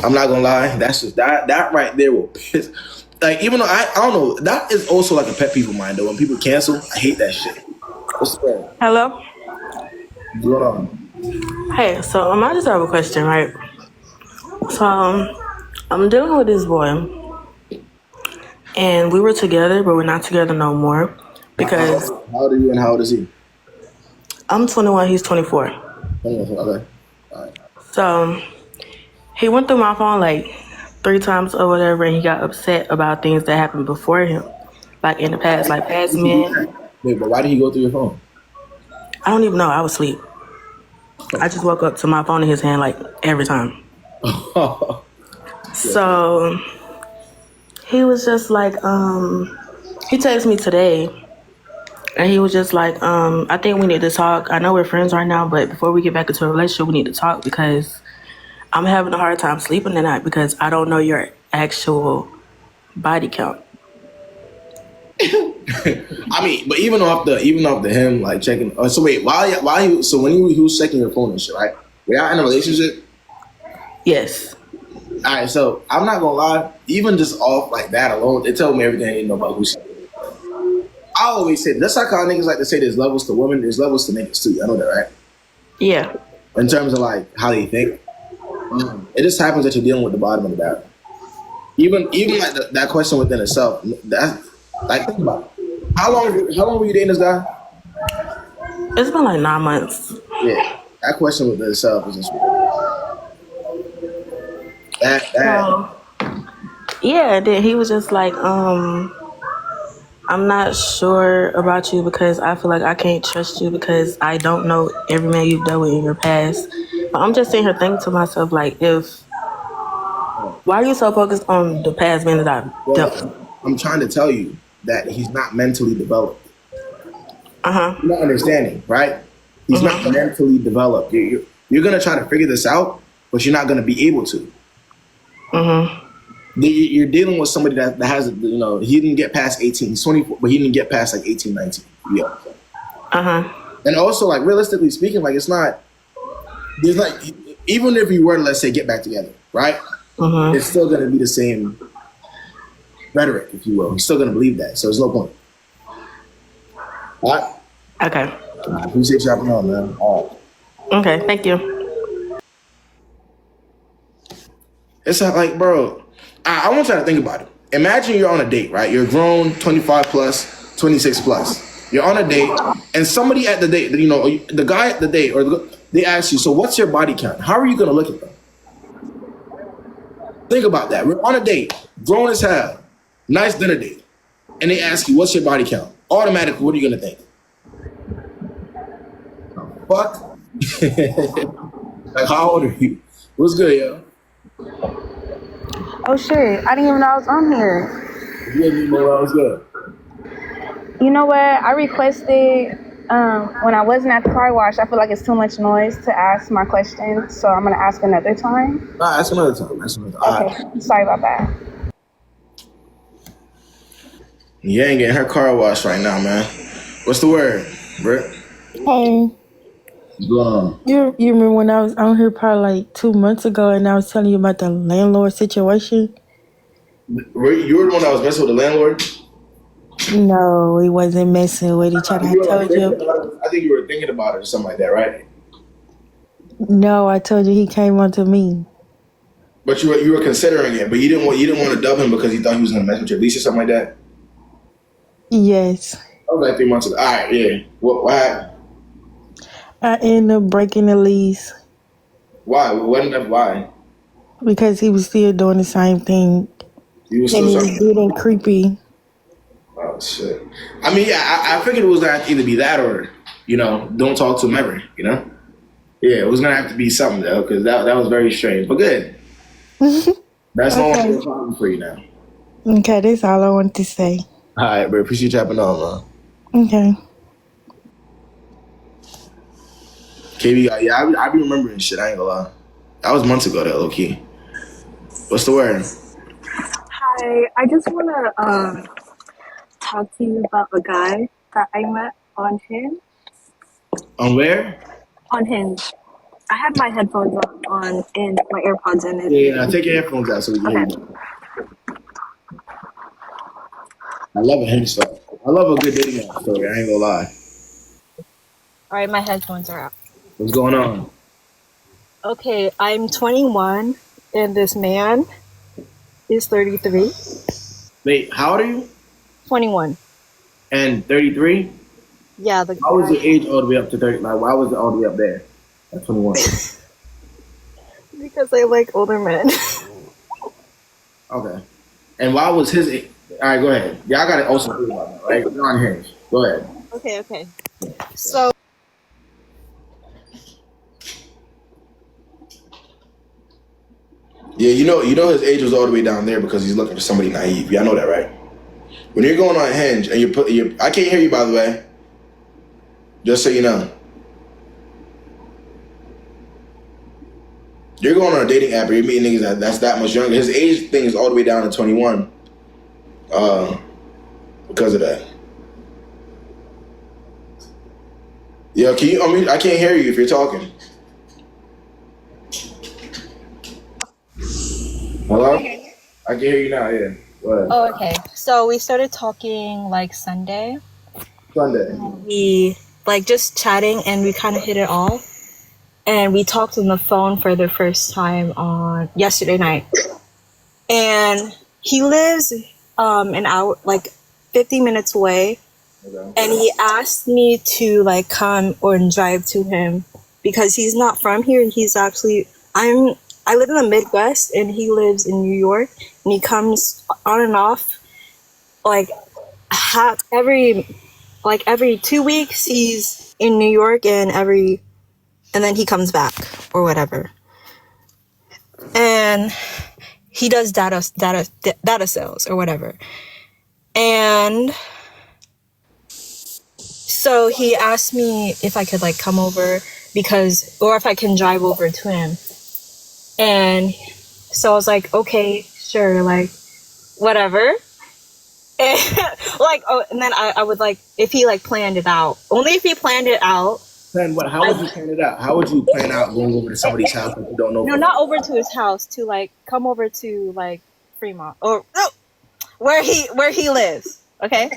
I'm not gonna lie. That's just that right there will piss. Like, even though I don't know, that is also like a pet peeve of mine though. When people cancel, I hate that shit. What's the Hello. what's going on? Hey, so I just have a question, right? So I'm dealing with this boy, and we were together, but we're not together no more because. How old are you and how old is he? I'm 21. He's 24. Okay. All right. So he went through my phone like 3 times or whatever, and he got upset about things that happened before him, like in the past, like past men. Wait, but why did he go through your phone? I don't even know. I was asleep. I just woke up to my phone in his hand like every time. So he was just like, he texted me today, and he was just like, I think we need to talk. I know we're friends right now, but before we get back into a relationship, we need to talk because I'm having a hard time sleeping tonight because I don't know your actual body count. I mean, but even off the him like checking. So wait, when he was checking your phone and shit, right? Were y'all in a relationship? Yes. All right, so I'm not gonna lie. Even just off like that alone, it told me everything I need to know about who she is. I always say that's like how niggas like to say there's levels to women, there's levels to niggas too. I know that, right? Yeah. In terms of like how they think, it just happens that you're dealing with the bottom of the barrel. Even like that question within itself. That's like, think about it. How long were you dating this guy? It's been like 9 months. Yeah, that question within itself is just that. Yeah, then he was just like, I'm not sure about you because I feel like I can't trust you because I don't know every man you've dealt with in your past. But I'm just sitting here thinking to myself, like, why are you so focused on the past men that I've dealt with? I'm trying to tell you that he's not mentally developed. You're not understanding, right? He's not mentally developed. You're gonna try to figure this out, but you're not gonna be able to. You're dealing with somebody that has, he didn't get past 18. He's 24, but he didn't get past like 18, 19. Yeah. And also, like, realistically speaking, like, there's not, even if you were to, let's say, get back together, right? It's still going to be the same rhetoric, if you will. He's still going to believe that. So there's no point. All right? Okay. I appreciate you having on, man. All right. Okay, thank you. It's like, bro, I want you to think about it. Imagine you're on a date, right? You're grown, 25 plus, 26 plus. You're on a date, and somebody at the date, the guy at the date, they ask you, so what's your body count? How are you going to look at them? Think about that. We're on a date, grown as hell, nice dinner date, and they ask you, what's your body count? Automatically, what are you going to think? Fuck. Like, how old are you? What's good, yo? Oh shit, I didn't even know I was on here. Yeah, what's good? You know what? I requested when I wasn't at the car wash. I feel like it's too much noise to ask my question, so I'm gonna ask another time. Nah, that's another time. That's another time. Okay, sorry about that. You ain't getting her car washed right now, man. What's the word, Britt? Hey, What's going on? you remember when I was on here probably like 2 months ago and I was telling you about the landlord situation? You were the one that was messing with the landlord? No, he wasn't messing with each other. I told you. I think you were thinking about it or something like that, right? No, I told you he came onto me. But you were considering it, but you didn't want to dub him because you thought he was gonna mess with your lease or something like that. Yes. That was like 3 months ago. All right, yeah. What happened? I ended up breaking the lease. Why? Why? Because he was still doing the same thing. He was and still he was getting creepy. Oh shit! I mean, yeah, I figured it was gonna have to either be that or don't talk to him ever. Yeah, it was gonna have to be something though, because that was very strange. But good. That's no longer a problem for you now. Okay, that's all I want to say. All right, bro. Appreciate you tapping on, man. Okay. KB, yeah, I be remembering shit. I ain't gonna lie. That was months ago, that low key. What's the word? Hi, I just wanna talk to you about a guy that I met on Hinge. On where? On Hinge. I had my headphones on and my AirPods in it. Yeah, take your headphones out so we can hear you. I love a Hinge story. I love a good dating app story. I ain't gonna lie. All right, my headphones are out. What's going on? Okay, I'm 21 and this man is 33. Wait, how old are you? 21. And 33? Yeah, the How was your age all the way up to 30? Like, why was it all the way up there at 21? Because I like older men. Okay. And why was his age? All right, go ahead. Y'all got to also think about that, right? You're on Hinge. Go ahead. Okay. So, Yeah, you know his age was all the way down there because he's looking for somebody naive. Y'all know that, right? When you're going on Hinge and I can't hear you, by the way. Just so you know. You're going on a dating app or you're meeting niggas that's that much younger. His age thing is all the way down to 21. Because of that. Yo, can you unmute? I can't hear you if you're talking. Hello? I can hear you now, yeah. Go ahead. oh, okay. So we started talking like Sunday. We like just chatting and we kind of hit it off. And we talked on the phone for the first time on yesterday night. And he lives an hour, like 50 minutes away. Okay. And he asked me to like come or drive to him because he's not from here. He's actually, I live in the Midwest and he lives in New York, and he comes on and off like every 2 weeks he's in New York, and then he comes back or whatever. And he does data sales or whatever. And so he asked me if I could like come over or if I can drive over to him. And so I was like, okay, sure, like whatever. And and then I would like, if he like planned it out, only if he planned it out. Then what? How would you plan it out? How would you plan out going over to somebody's house that you don't know? No, not over to his house. To like come over to like Fremont or where he lives. Okay.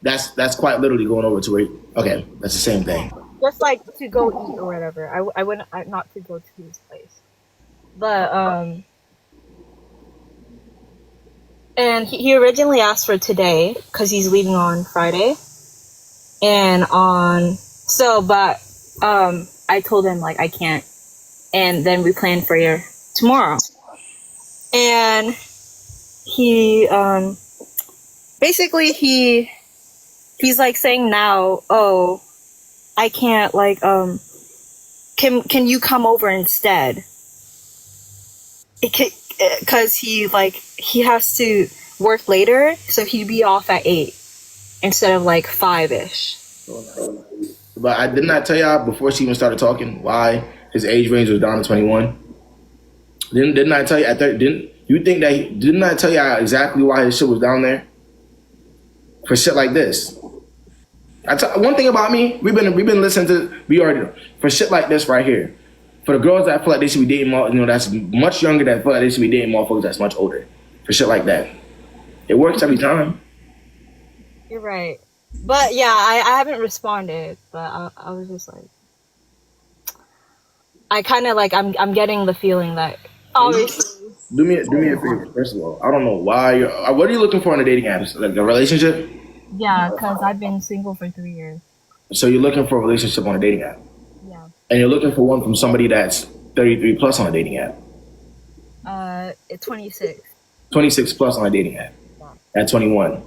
That's quite literally going over to where. Okay, that's the same thing. Just like to go eat or whatever. I wouldn't not to go to his place, but and he originally asked for today because he's leaving on Friday, and I told him like I can't, and then we planned for tomorrow, and he basically he's like saying now, oh, I can't, like can you come over instead? Because he has to work later, so he'd be off at 8, instead of like 5-ish. But I did not tell y'all before she even started talking why his age range was down to 21. Didn't I tell you? Didn't I tell y'all exactly why his shit was down there? For shit like this. One thing about me, we've been listening to, we already know, for shit like this right here. For the girls that feel like they should be dating that's much younger, that feel like they should be dating motherfuckers that's much older. For shit like that. It works every time. You're right. But yeah, I haven't responded, but I was just like, I kind of like, I'm getting the feeling that obviously. Do me a favor, first of all. I don't know why what are you looking for in a dating app? Like a relationship? Yeah, because I've been single for 3 years. So you're looking for a relationship on a dating app? Yeah. And you're looking for one from somebody that's 33 plus on a dating app? 26. 26 plus on a dating app? Yeah. At 21?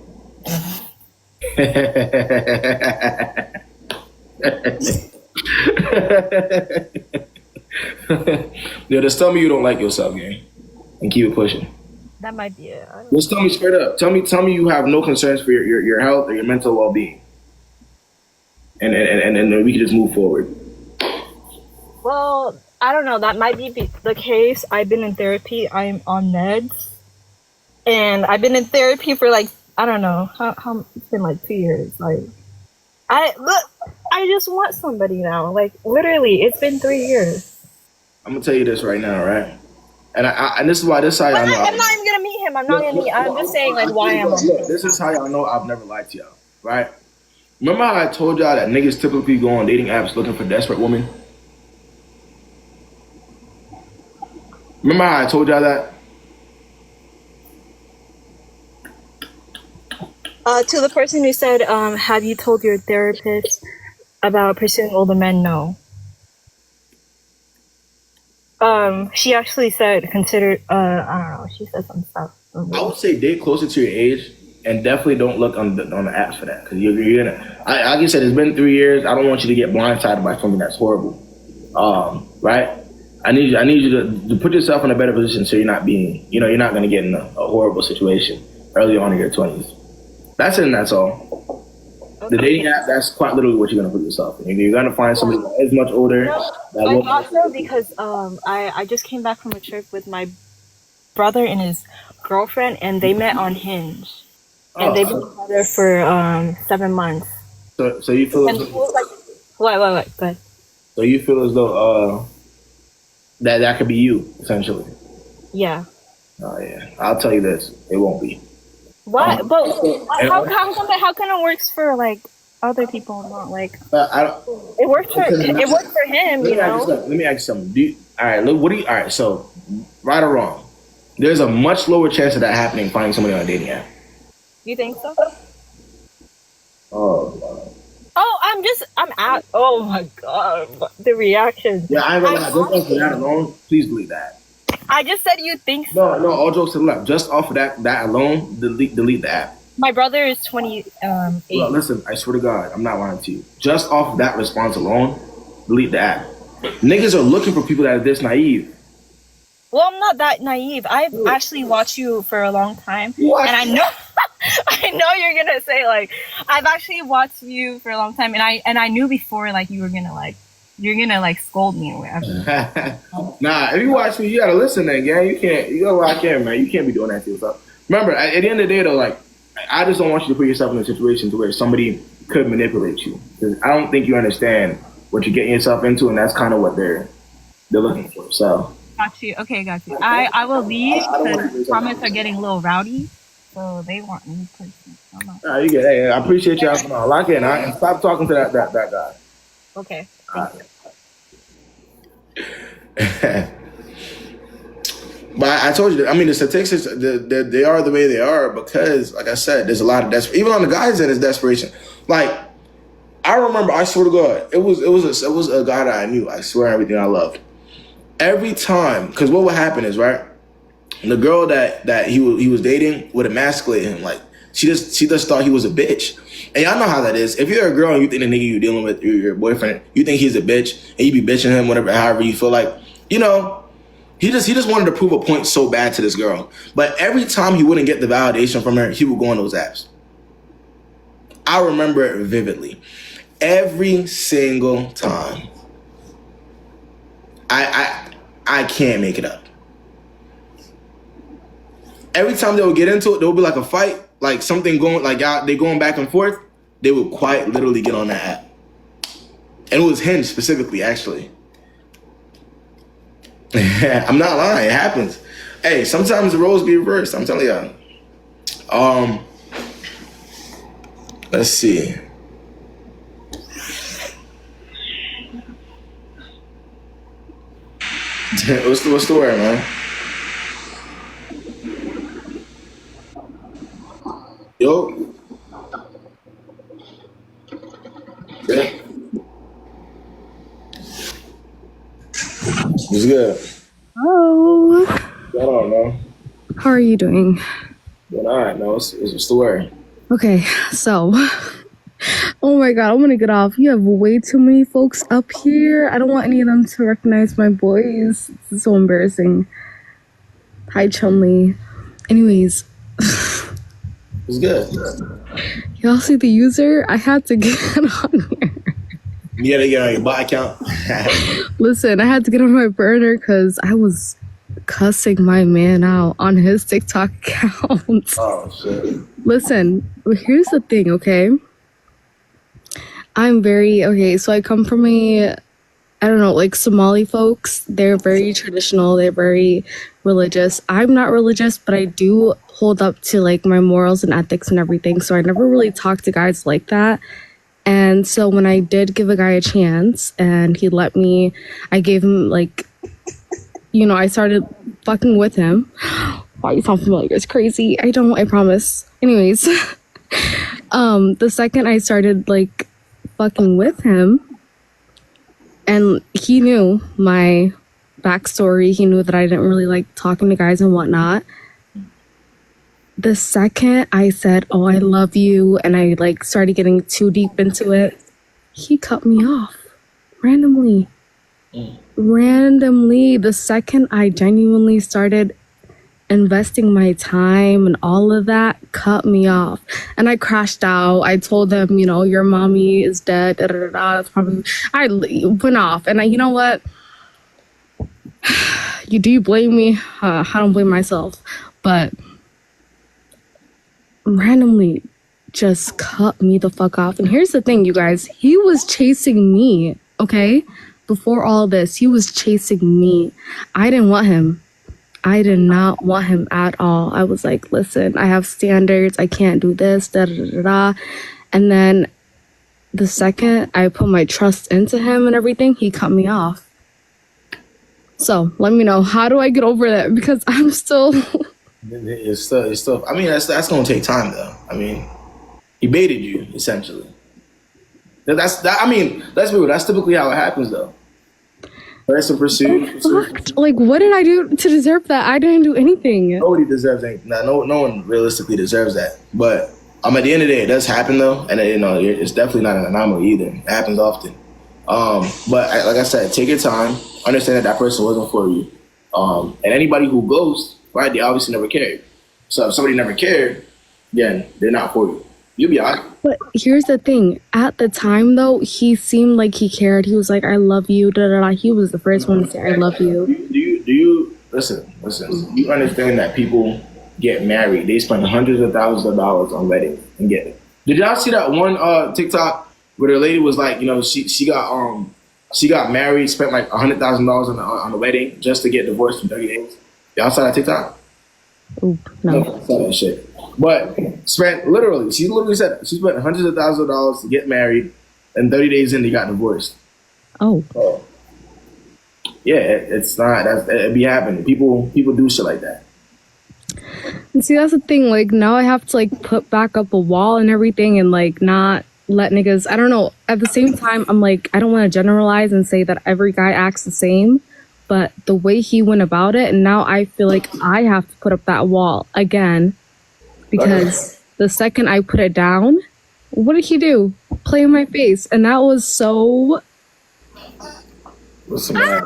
Yo, just tell me you don't like yourself, gang, and keep it pushing. That might be it. Just tell me straight up. Tell me you have no concerns for your health or your mental well-being, and then we can just move forward. Well, I don't know. That might be the case. I've been in therapy. I'm on meds, and I've been in therapy for like, I don't know how it's been like 2 years. Like, I just want somebody now. Like, literally, it's been 3 years. I'm gonna tell you this right now, right? And this is why this side. I'm not even gonna meet him. I'm not gonna meet. I'm just saying like why I'm. Look, this is how y'all know I've never lied to y'all, right? Remember how I told y'all that niggas typically go on dating apps looking for desperate women? Remember how I told y'all that? To the person who said, have you told your therapist about pursuing older men? No. She actually said, consider, I don't know, she said some stuff. I would say date closer to your age and definitely don't look on the apps for that. Because you're gonna, like you said, it's been 3 years. I don't want you to get blindsided by something that's horrible. Right? I need you to put yourself in a better position so you're not being, you're not going to get in a horrible situation early on in your 20s. That's it and that's all. Okay. The dating app, that's quite literally what you're going to put yourself in. You're going to find somebody that is much older. No, I thought so because I just came back from a trip with my brother and his girlfriend, and they met on Hinge. And they've been together for 7 months. So you feel as though... Wait, go ahead. So you feel as though that could be you, essentially? Yeah. Oh, yeah. I'll tell you this. It won't be. What? But how come it works for like other people, not like? It worked for him, Let me ask you something. All right. So, right or wrong, there's a much lower chance of that happening finding somebody on a dating app. You think so? Oh God. Oh my God, the reaction. Yeah, I ain't gonna lie. Just off of that alone, please delete that. I just said you think so. No, all jokes to the left. Just off of that alone, delete the app. My brother is 28. Well, listen, I swear to God, I'm not lying to you. Just off of that response alone, delete the app. Niggas are looking for people that are this naive. Well, I'm not that naive. I've actually watched you for a long time. What? And I know I know you're gonna say like I've actually watched you for a long time, and I knew before like you're gonna scold me or whatever. Nah, if you watch me, you gotta listen then, gang. You gotta lock in, man. You can't be doing that to yourself. Remember, at the end of the day though, like I just don't want you to put yourself in a situation to where somebody could manipulate you. Because I don't think you understand what you're getting yourself into, and that's kind of what they're looking for. So got you. Okay, got you. I will leave because comments are getting a little rowdy. So they want me to. You get. Hey, I appreciate y'all coming on. Lock in, and stop talking to that guy. Okay. But I told you, I mean, the statistics, they are the way they are because, like I said, there's a lot of desperation. Even on the guys' end, it's desperation. Like, I remember, I swear to God, it was a guy that I knew. I swear everything I loved. Every time, because what would happen is, right, the girl that he was dating would emasculate him. Like, she just thought he was a bitch. And y'all know how that is. If you're a girl and you think the nigga you're dealing with, your boyfriend, you think he's a bitch, and you be bitching him, whatever, however you feel like, he just wanted to prove a point so bad to this girl. But every time he wouldn't get the validation from her, he would go on those apps. I remember it vividly. Every single time. I can't make it up. Every time they would get into it, there would be like a fight, like something going, like they going back and forth. They would quite literally get on that app, and it was Hinge specifically, actually. I'm not lying, it happens. Hey, sometimes the roles be reversed. I'm telling y'all. Let's see. What's the word, man? Yo. Yeah. What's good? Hello. What's going on, man? How are you doing? Doing all right, man. What's the word? Okay, so, oh my god, I'm gonna get off. You have way too many folks up here. I don't want any of them to recognize my voice. It's so embarrassing. Hi, Chun-Li. Anyways. It's good. Y'all see the user? I had to get on here. You gotta get on your bot account. Listen, I had to get on my burner because I was cussing my man out on his TikTok account. Oh, shit. Listen, here's the thing, okay? So I come from like Somali folks. They're very traditional. They're very religious. I'm not religious, but I do hold up to like my morals and ethics and everything. So I never really talked to guys like that. And so when I did give a guy a chance and he let me, I gave him like, I started fucking with him. Why you sound familiar? It's crazy. I don't, I promise. Anyways, the second I started like fucking with him, and he knew my backstory, he knew that I didn't really like talking to guys and whatnot. The second I said, oh, I love you, and I like started getting too deep into it, he cut me off randomly. Randomly, the second I genuinely started investing my time and all of that, cut me off. And I crashed out. I told them, your mommy is dead. Da, da, da, da. That's probably, I went off. And you know what? You blame me? I don't blame myself. But randomly just cut me the fuck off. And here's the thing, you guys. He was chasing me, okay? Before all this, he was chasing me. I didn't want him. I did not want him at all. I was like, listen, I have standards. I can't do this, da da da da. And then the second I put my trust into him and everything, he cut me off. So let me know, how do I get over that? Because I'm still... It's still. I mean, that's gonna take time, though. I mean, he baited you essentially. Let's be real. That's typically how it happens, though. First and pursuit. Like, what did I do to deserve that? I didn't do anything. Nobody deserves anything. No one realistically deserves that. But at the end of the day, it does happen, though, and it's definitely not an anomaly either. It happens often. But like I said, take your time. Understand that person wasn't for you. And anybody who ghosts, right, they obviously never cared. So if somebody never cared, then they're not for you. You'll be all right. But here's the thing. At the time, though, he seemed like he cared. He was like, I love you, da da da. He was the first one to say, I love you. Do you listen? You understand that people get married. They spend hundreds of thousands of dollars on weddings and get it. Did y'all see that one TikTok where the lady was like, she got married, spent like $100,000 on the wedding just to get divorced in 30 days? Y'all saw that TikTok? Oh, no. I saw that shit. But she literally said she spent hundreds of thousands of dollars to get married, and 30 days in, they got divorced. Oh. Yeah, it's not. It be happening. People do shit like that. And see, that's the thing. Like, now I have to, like, put back up a wall and everything and, like, not let niggas... I don't know. At the same time, I'm like, I don't want to generalize and say that every guy acts the same. But the way he went about it, and now I feel like I have to put up that wall again. Because the second I put it down, what did he do? Play in my face. And that was so... Listen, man.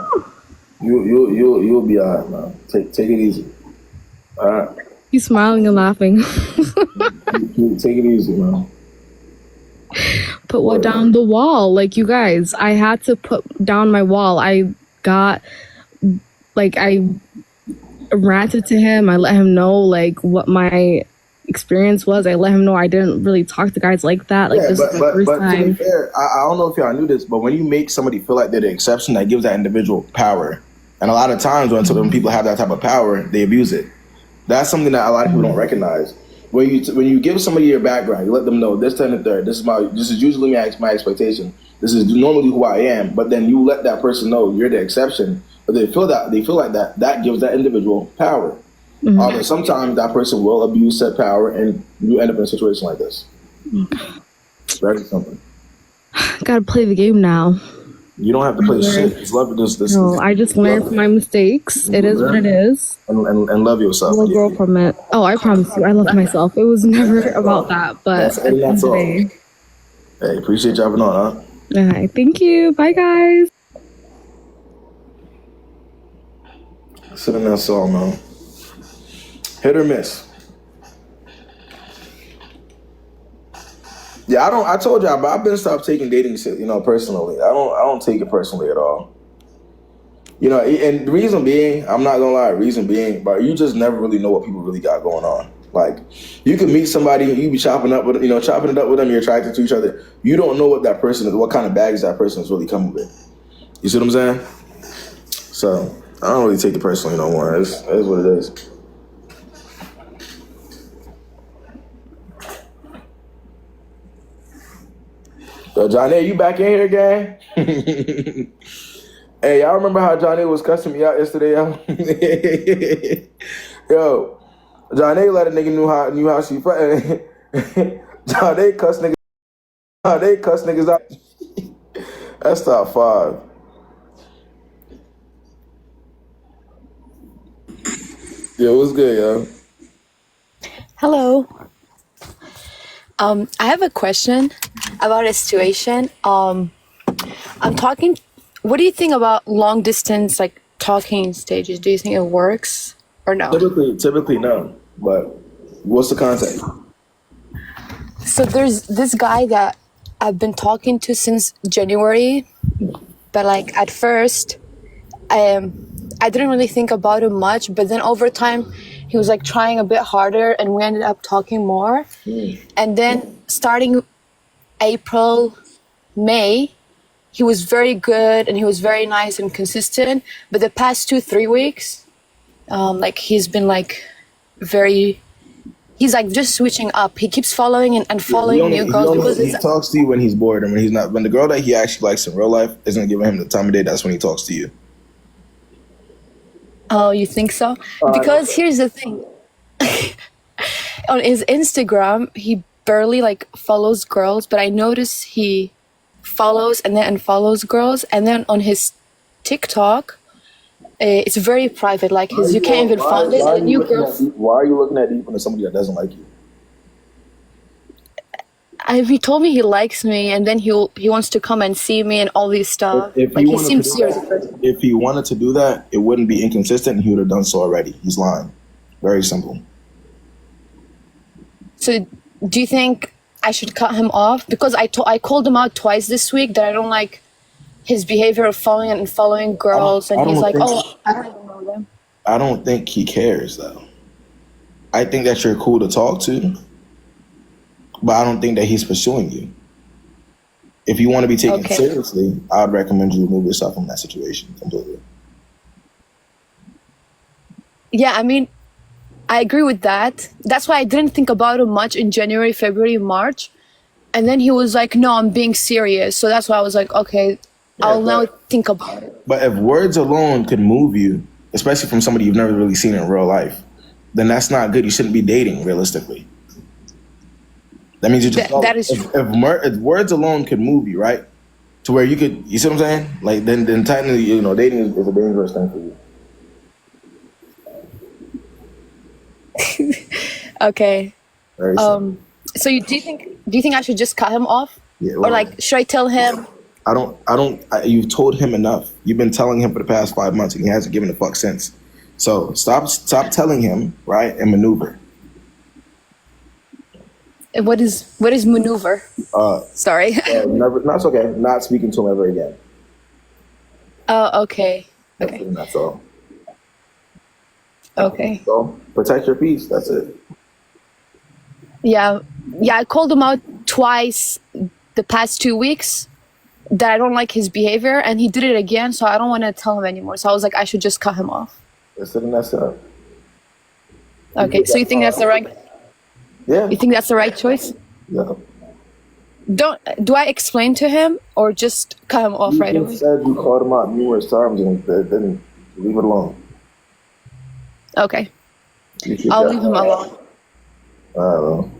You'll be all right, man. Take it easy. All right? He's smiling and laughing. Take it easy, man. put what down the wall. Like, you guys, I had to put down my wall. I ranted to him. I let him know like what my experience was. I let him know I didn't really talk to guys like that. Like, Yeah, this is my first but to be time. fair, I don't know if y'all knew this, but when you make somebody feel like they're the exception, that gives that individual power. And a lot of times when people have that type of power, they abuse it. That's something that a lot of people don't recognize. When you give somebody your background, you let them know this, 10, and third. This is usually my expectation. This is normally who I am. But then you let that person know you're the exception. But they feel like that gives that individual power. And sometimes that person will abuse that power, and you end up in a situation like this. Very simple. Gotta play the game now. You don't have to play shit. Just love this. No, I just learned from my mistakes. It is what it is. And love yourself. We'll grow from it. Oh, I promise you, I love myself. It was never about that, but that's all. Hey, appreciate you having on, huh? All right, thank you. Bye, guys. Sit in that song, man. Hit or miss. Yeah, I told y'all, but I've been stopped taking dating shit, personally. I don't take it personally at all. And the reason being, I'm not gonna lie, but you just never really know what people really got going on. Like, you can meet somebody, you be chopping it up with them, you're attracted to each other. You don't know what that person is, what kind of baggage that person is really coming with. You see what I'm saying? So I don't really take it personally no more. It is what it is. So Johnny, you back in here, gang? Hey, y'all remember how Johnny was cussing me out yesterday, yo? Yo, Johnny let a nigga knew how she fucking. Johnny cuss niggas out. That's top 5. Yo, what's good, yo? Hello. I have a question about a situation. I'm talking. What do you think about long distance, like talking stages? Do you think it works or no? Typically no. But what's the context? So there's this guy that I've been talking to since January, but like at first, I didn't really think about it much. But then over time, he was like trying a bit harder, and we ended up talking more. And then starting April, May, he was very good and he was very nice and consistent. But the past 2-3 weeks, like he's been like he's like just switching up. He keeps following and unfollowing new girls. He talks to you when he's bored, and when he's not. When the girl that he actually likes in real life isn't giving him the time of day, that's when he talks to you. Oh, you think so? Because here's the thing. On his Instagram, he barely like follows girls, but I notice he follows and then unfollows girls. And then on his TikTok, it's very private. Like you can't even find it. And new girls. Why are you looking at deep into somebody that doesn't like you? He told me he likes me, and then he wants to come and see me and all these stuff. Like he seems serious. If he wanted to do that, it wouldn't be inconsistent, and he would have done so already. He's lying. Very simple. So, do you think I should cut him off? Because I called him out twice this week that I don't like his behavior of following and unfollowing girls, and he's like, "Oh, I don't even know them." I don't think he cares, though. I think that you're cool to talk to, but I don't think that he's pursuing you. If you want to be taken seriously, I would recommend you remove yourself from that situation completely. Yeah, I mean, I agree with that. That's why I didn't think about it much in January, February, March. And then he was like, no, I'm being serious. So that's why I was like, okay, I'll now think about it. But if words alone could move you, especially from somebody you've never really seen in real life, then that's not good. You shouldn't be dating, realistically. That means you just that is true. If words alone could move you, right? To where you could, you see what I'm saying? Like, then technically, dating is a dangerous thing for you. Okay. So do you think I should just cut him off? Yeah, or like, should I tell him? You've told him enough. You've been telling him for the past 5 months, and he hasn't given a fuck since. So stop telling him, right, and maneuver. What is maneuver? Sorry. Never. That's okay. Not speaking to him ever again. Oh, okay. Okay. That's all. Okay. So protect your peace. That's it. Yeah. I called him out twice the past 2 weeks that I don't like his behavior, and he did it again, so I don't want to tell him anymore. So I was like, I should just cut him off. That's up. Okay, so you think that's the right? Yeah. You think that's the right choice? Yeah. Do I explain to him or just cut him off right away? You said you called him out numerous times and then leave it alone. Okay. I'll leave him alone. I don't know.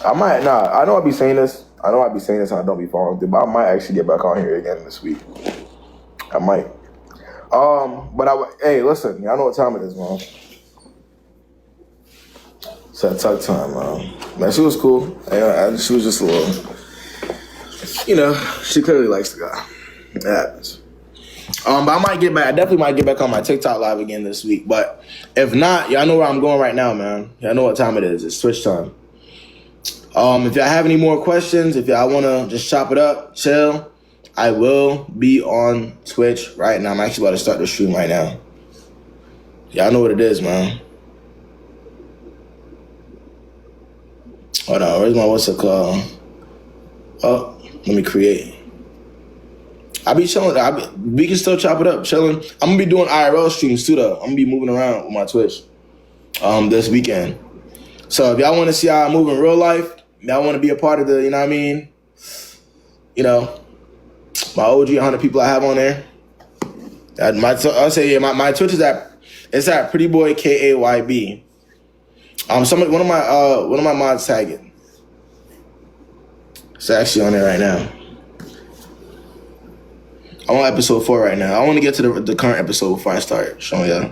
I might not. I know I'll be saying this. And I don't be following through, but I might actually get back on here again this week. I might. Hey, listen, y'all know what time it is, man. It's that tuck time, man. Man, she was cool. Yeah, she was just a little, she clearly likes the guy. It happens. But I definitely might get back on my TikTok live again this week. But if not, y'all know where I'm going right now, man. Y'all know what time it is. It's Twitch time. If y'all have any more questions, if y'all want to just chop it up, chill, I will be on Twitch right now. I'm actually about to start the stream right now. Y'all know what it is, man. Hold on, where's my what's it called? Oh, let me create. I be chilling. We can still chop it up, chilling. I'm gonna be doing IRL streams too, though. I'm gonna be moving around with my Twitch this weekend. So if y'all want to see how I move in real life, y'all want to be a part of the, you know what I mean? My OG 100 people I have on there. I'll say my Twitch is at PrettyBoyKayb. One of my mods tag it. It's actually on there right now. I'm on episode 4 right now. I want to get to the current episode before I start showing y'all.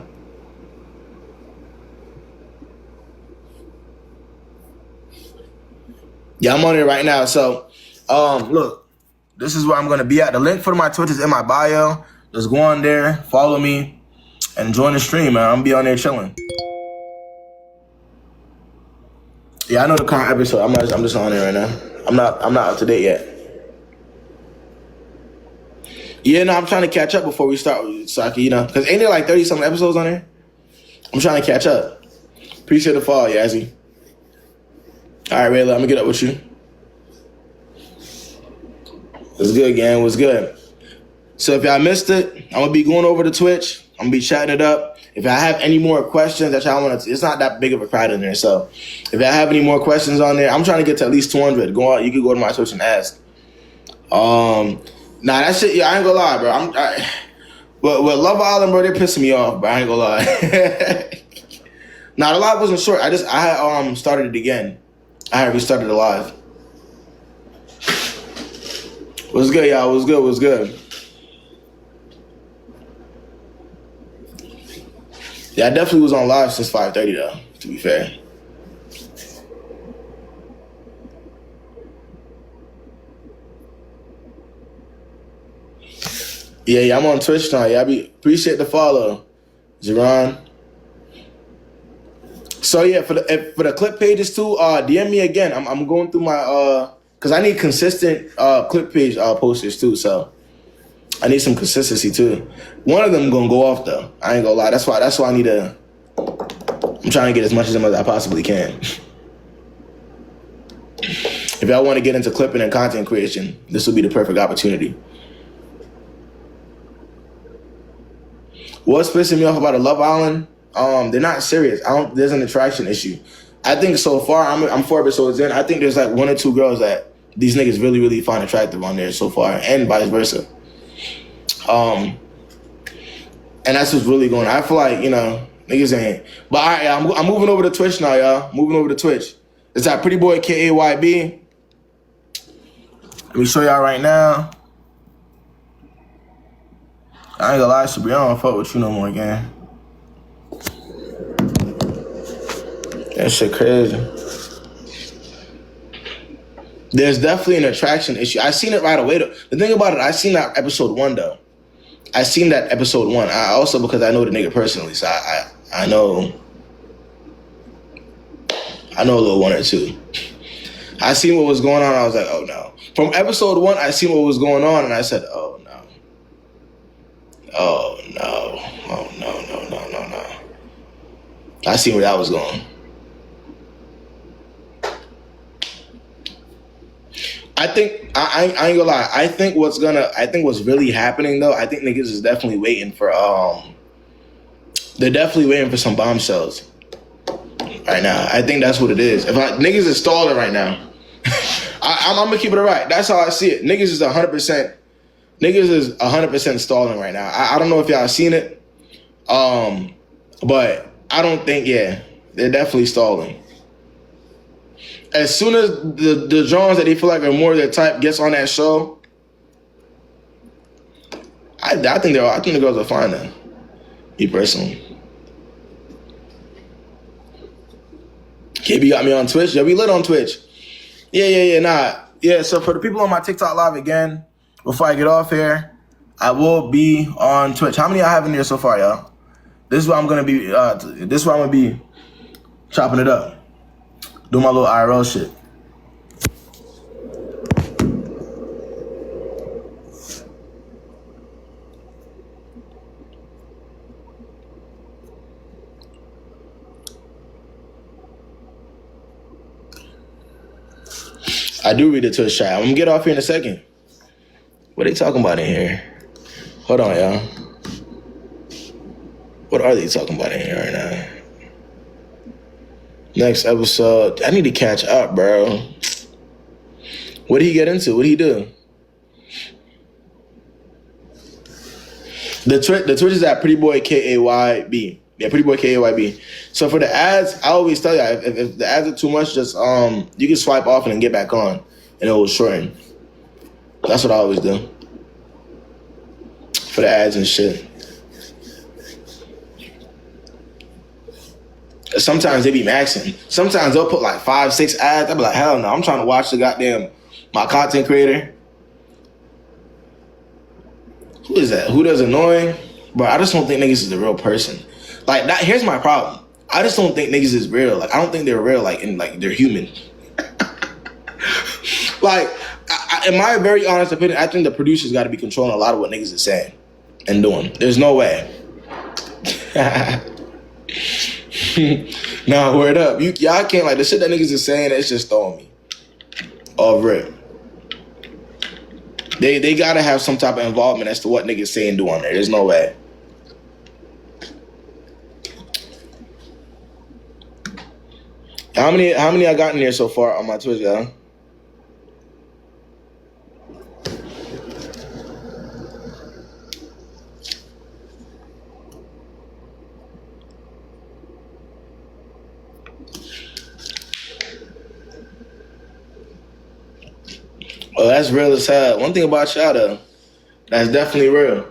Yeah, I'm on it right now. So, look, this is where I'm going to be at. The link for my Twitch is in my bio. Just go on there, follow me, and join the stream, man. I'm going to be on there chilling. Yeah, I know the current episode. I'm just on there right now. I'm not up to date yet. Yeah, no, I'm trying to catch up before we start, so I can, because ain't there like 30-something episodes on there? I'm trying to catch up. Appreciate the follow, Yazzie. All right, Rayla, I'm going to get up with you. What's good, gang? What's good? So if y'all missed it, I'm going to be going over to Twitch. I'm going to be chatting it up. If y'all have any more questions that y'all want to, it's not that big of a crowd in there. So if y'all have any more questions on there, I'm trying to get to at least 200. Go out. You can go to my Twitch and ask. Nah, that shit, yeah, I ain't gonna lie, bro. But with Love Island, bro, they're pissing me off, bro. I ain't gonna lie. Nah, the live wasn't short. I had started it again. I had restarted the live. What's good, y'all? What's good? Yeah, I definitely was on live since 5:30 though, to be fair. Yeah, I'm on Twitch now. Yeah, appreciate the follow, Jerron. So yeah, for the clip pages too, DM me again. I'm going through my because I need consistent clip page posters too. So I need some consistency too. One of them gonna go off though. I ain't gonna lie. That's why I need to. I'm trying to get as much of them as I possibly can. If y'all want to get into clipping and content creation, this will be the perfect opportunity. What's pissing me off about a Love Island? They're not serious. There's an attraction issue. I think so far, I'm 4 episodes in. I think there's like 1 or 2 girls that these niggas really, really find attractive on there so far, and vice versa. And that's what's really going on. I feel like, niggas ain't. But all right, I'm moving over to Twitch now, y'all. Moving over to Twitch. It's at PrettyBoyKayb. Let me show y'all right now. I ain't gonna lie, Sabri, I don't fuck with you no more, gang. That shit crazy. There's definitely an attraction issue. I seen it right away though. The thing about it, I seen that episode 1 though. I seen that episode 1. I also, because I know the nigga personally, so I know a little 1 or 2. I seen what was going on. I was like, oh no. From episode 1, I seen what was going on, and I said, oh no. Oh no. Oh no. I seen where that was going. I think I ain't gonna lie. I think what's really happening though, I think niggas is definitely waiting for they're definitely waiting for some bombshells right now. I think that's what it is. Niggas is stalling right now. I'm gonna keep it right. That's how I see it. Niggas is 100% stalling right now. I don't know if y'all seen it, but I don't think they're definitely stalling. As soon as the Jones that they feel like are more their type gets on that show, I think the girls are fine then. Me personally. KB got me on Twitch. Yeah, we lit on Twitch. Yeah. So for the people on my TikTok live again, before I get off here, I will be on Twitch. How many I have in there so far, y'all? This is where I'm gonna be. This is where I'm gonna be chopping it up. Do my little IRL shit. I do read the Twitch chat. I'm gonna get off here in a second. What are they talking about in here? Hold on, y'all. What are they talking about in here right now? Next episode. I need to catch up, bro. What did he get into? What did he do? The Twitch is at PrettyBoyKayb. Yeah, PrettyBoyKayb. So for the ads, I always tell you, if the ads are too much, just you can swipe off and then get back on, and it will shorten. That's what I always do for the ads and shit. Sometimes they be maxing. Sometimes they'll put like 5, 6 ads. I'll be like, hell no, I'm trying to watch my content creator. Who is that? Who does annoying? But I just don't think niggas is a real person. Like that. Here's my problem. I just don't think niggas is real. Like I don't think they're real. Like they're human. Like in my very honest opinion, I think the producers got to be controlling a lot of what niggas is saying and doing. There's no way. Nah, word up. Y'all can't, like, the shit that niggas is saying, it's just throwing me off rip. They gotta have some type of involvement as to what niggas say and do on there. There's no way. How many I got in there so far on my Twitch, y'all? Oh, that's real as hell. One thing about y'all, though, that's definitely real.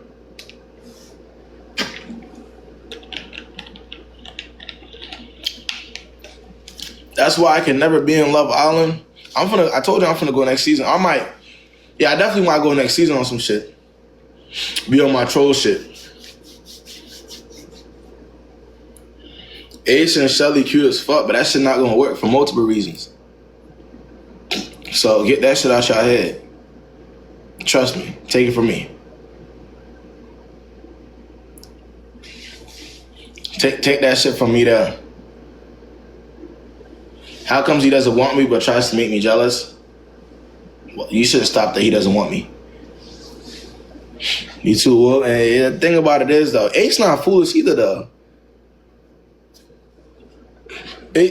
That's why I can never be in Love Island. I told you I'm finna go next season. I definitely want to go next season on some shit. Be on my troll shit. Ace and Shelly cute as fuck, but that shit not gonna work for multiple reasons. So get that shit out your head. Trust me. Take it from me. Take that shit from me there. How comes he doesn't want me but tries to make me jealous? Well, you should have stopped that he doesn't want me. You too. Well, and the thing about it is, though, Ace not foolish either, though.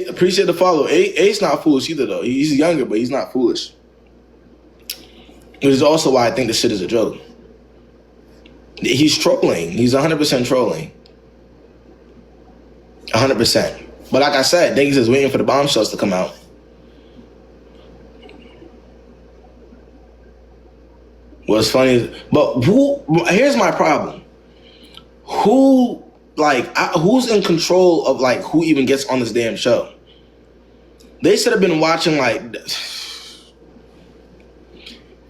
Appreciate the follow. Ace not foolish either, though. He's younger, but he's not foolish. Which is also why I think this shit is a joke. He's trolling. He's 100% trolling. 100%. But like I said, niggas is waiting for the bombshells to come out. What's funny is, but here's my problem. Who's in control of, like, who even gets on this damn show? They should have been watching, like,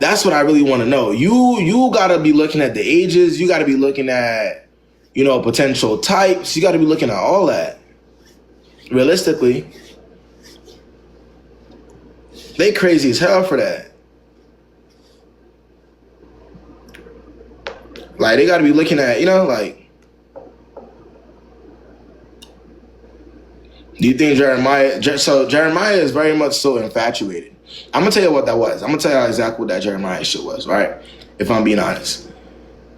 That's what I really want to know. You gotta be looking at the ages. You gotta be looking at, potential types. You gotta be looking at all that. Realistically, they crazy as hell for that. Like, they gotta be looking at, do you think Jeremiah is very much so infatuated? I'm gonna tell you what that was. I'm gonna tell you exactly what that Jeremiah shit was, right? If I'm being honest.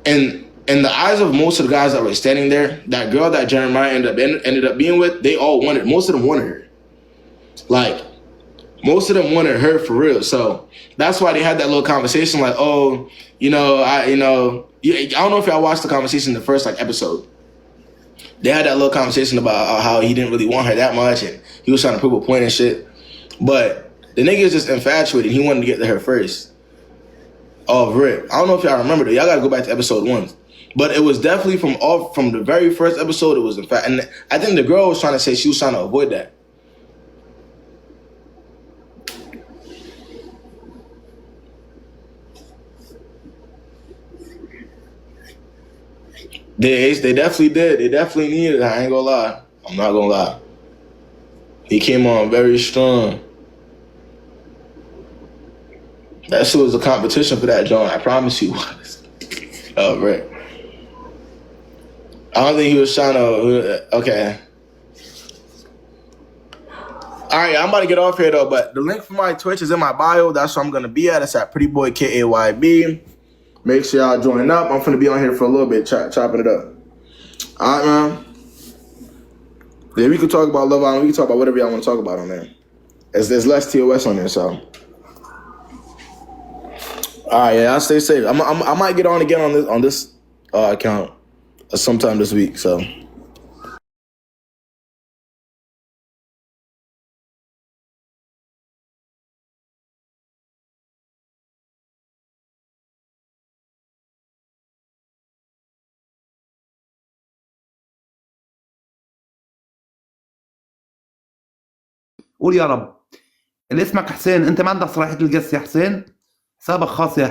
And in the eyes of most of the guys that were standing there, that girl that Jeremiah ended up being with, most of them wanted her. Like, most of them wanted her for real. So that's why they had that little conversation like, oh, I don't know if y'all watched the conversation in the first episode. They had that little conversation about how he didn't really want her that much and he was trying to prove a point and shit. But the nigga is just infatuated. He wanted to get to her first. Oh, rip. I don't know if y'all remember that. Y'all gotta go back to episode 1. But it was definitely from the very first episode, it was and I think the girl was trying to say she was trying to avoid that. They definitely did. They definitely needed it. I ain't gonna lie. I'm not gonna lie. He came on very strong. That shit was a competition for that joint. I promise you was. Oh, right. I don't think he was trying to. Okay. All right, I'm about to get off here though. But the link for my Twitch is in my bio. That's where I'm gonna be at. It's at PrettyBoyKayb. Make sure y'all join up. I'm finna be on here for a little bit, chopping it up. All right, man. Yeah, we can talk about Love Island. We can talk about whatever y'all want to talk about on there. There's less TOS on there, so. All right, yeah, I'll stay safe. I might get on again on this account sometime this week, so. قول يا رب. اللي اسمك حسين، انت ما عندك صلاحيه القس يا حسين، حسابك خاص يا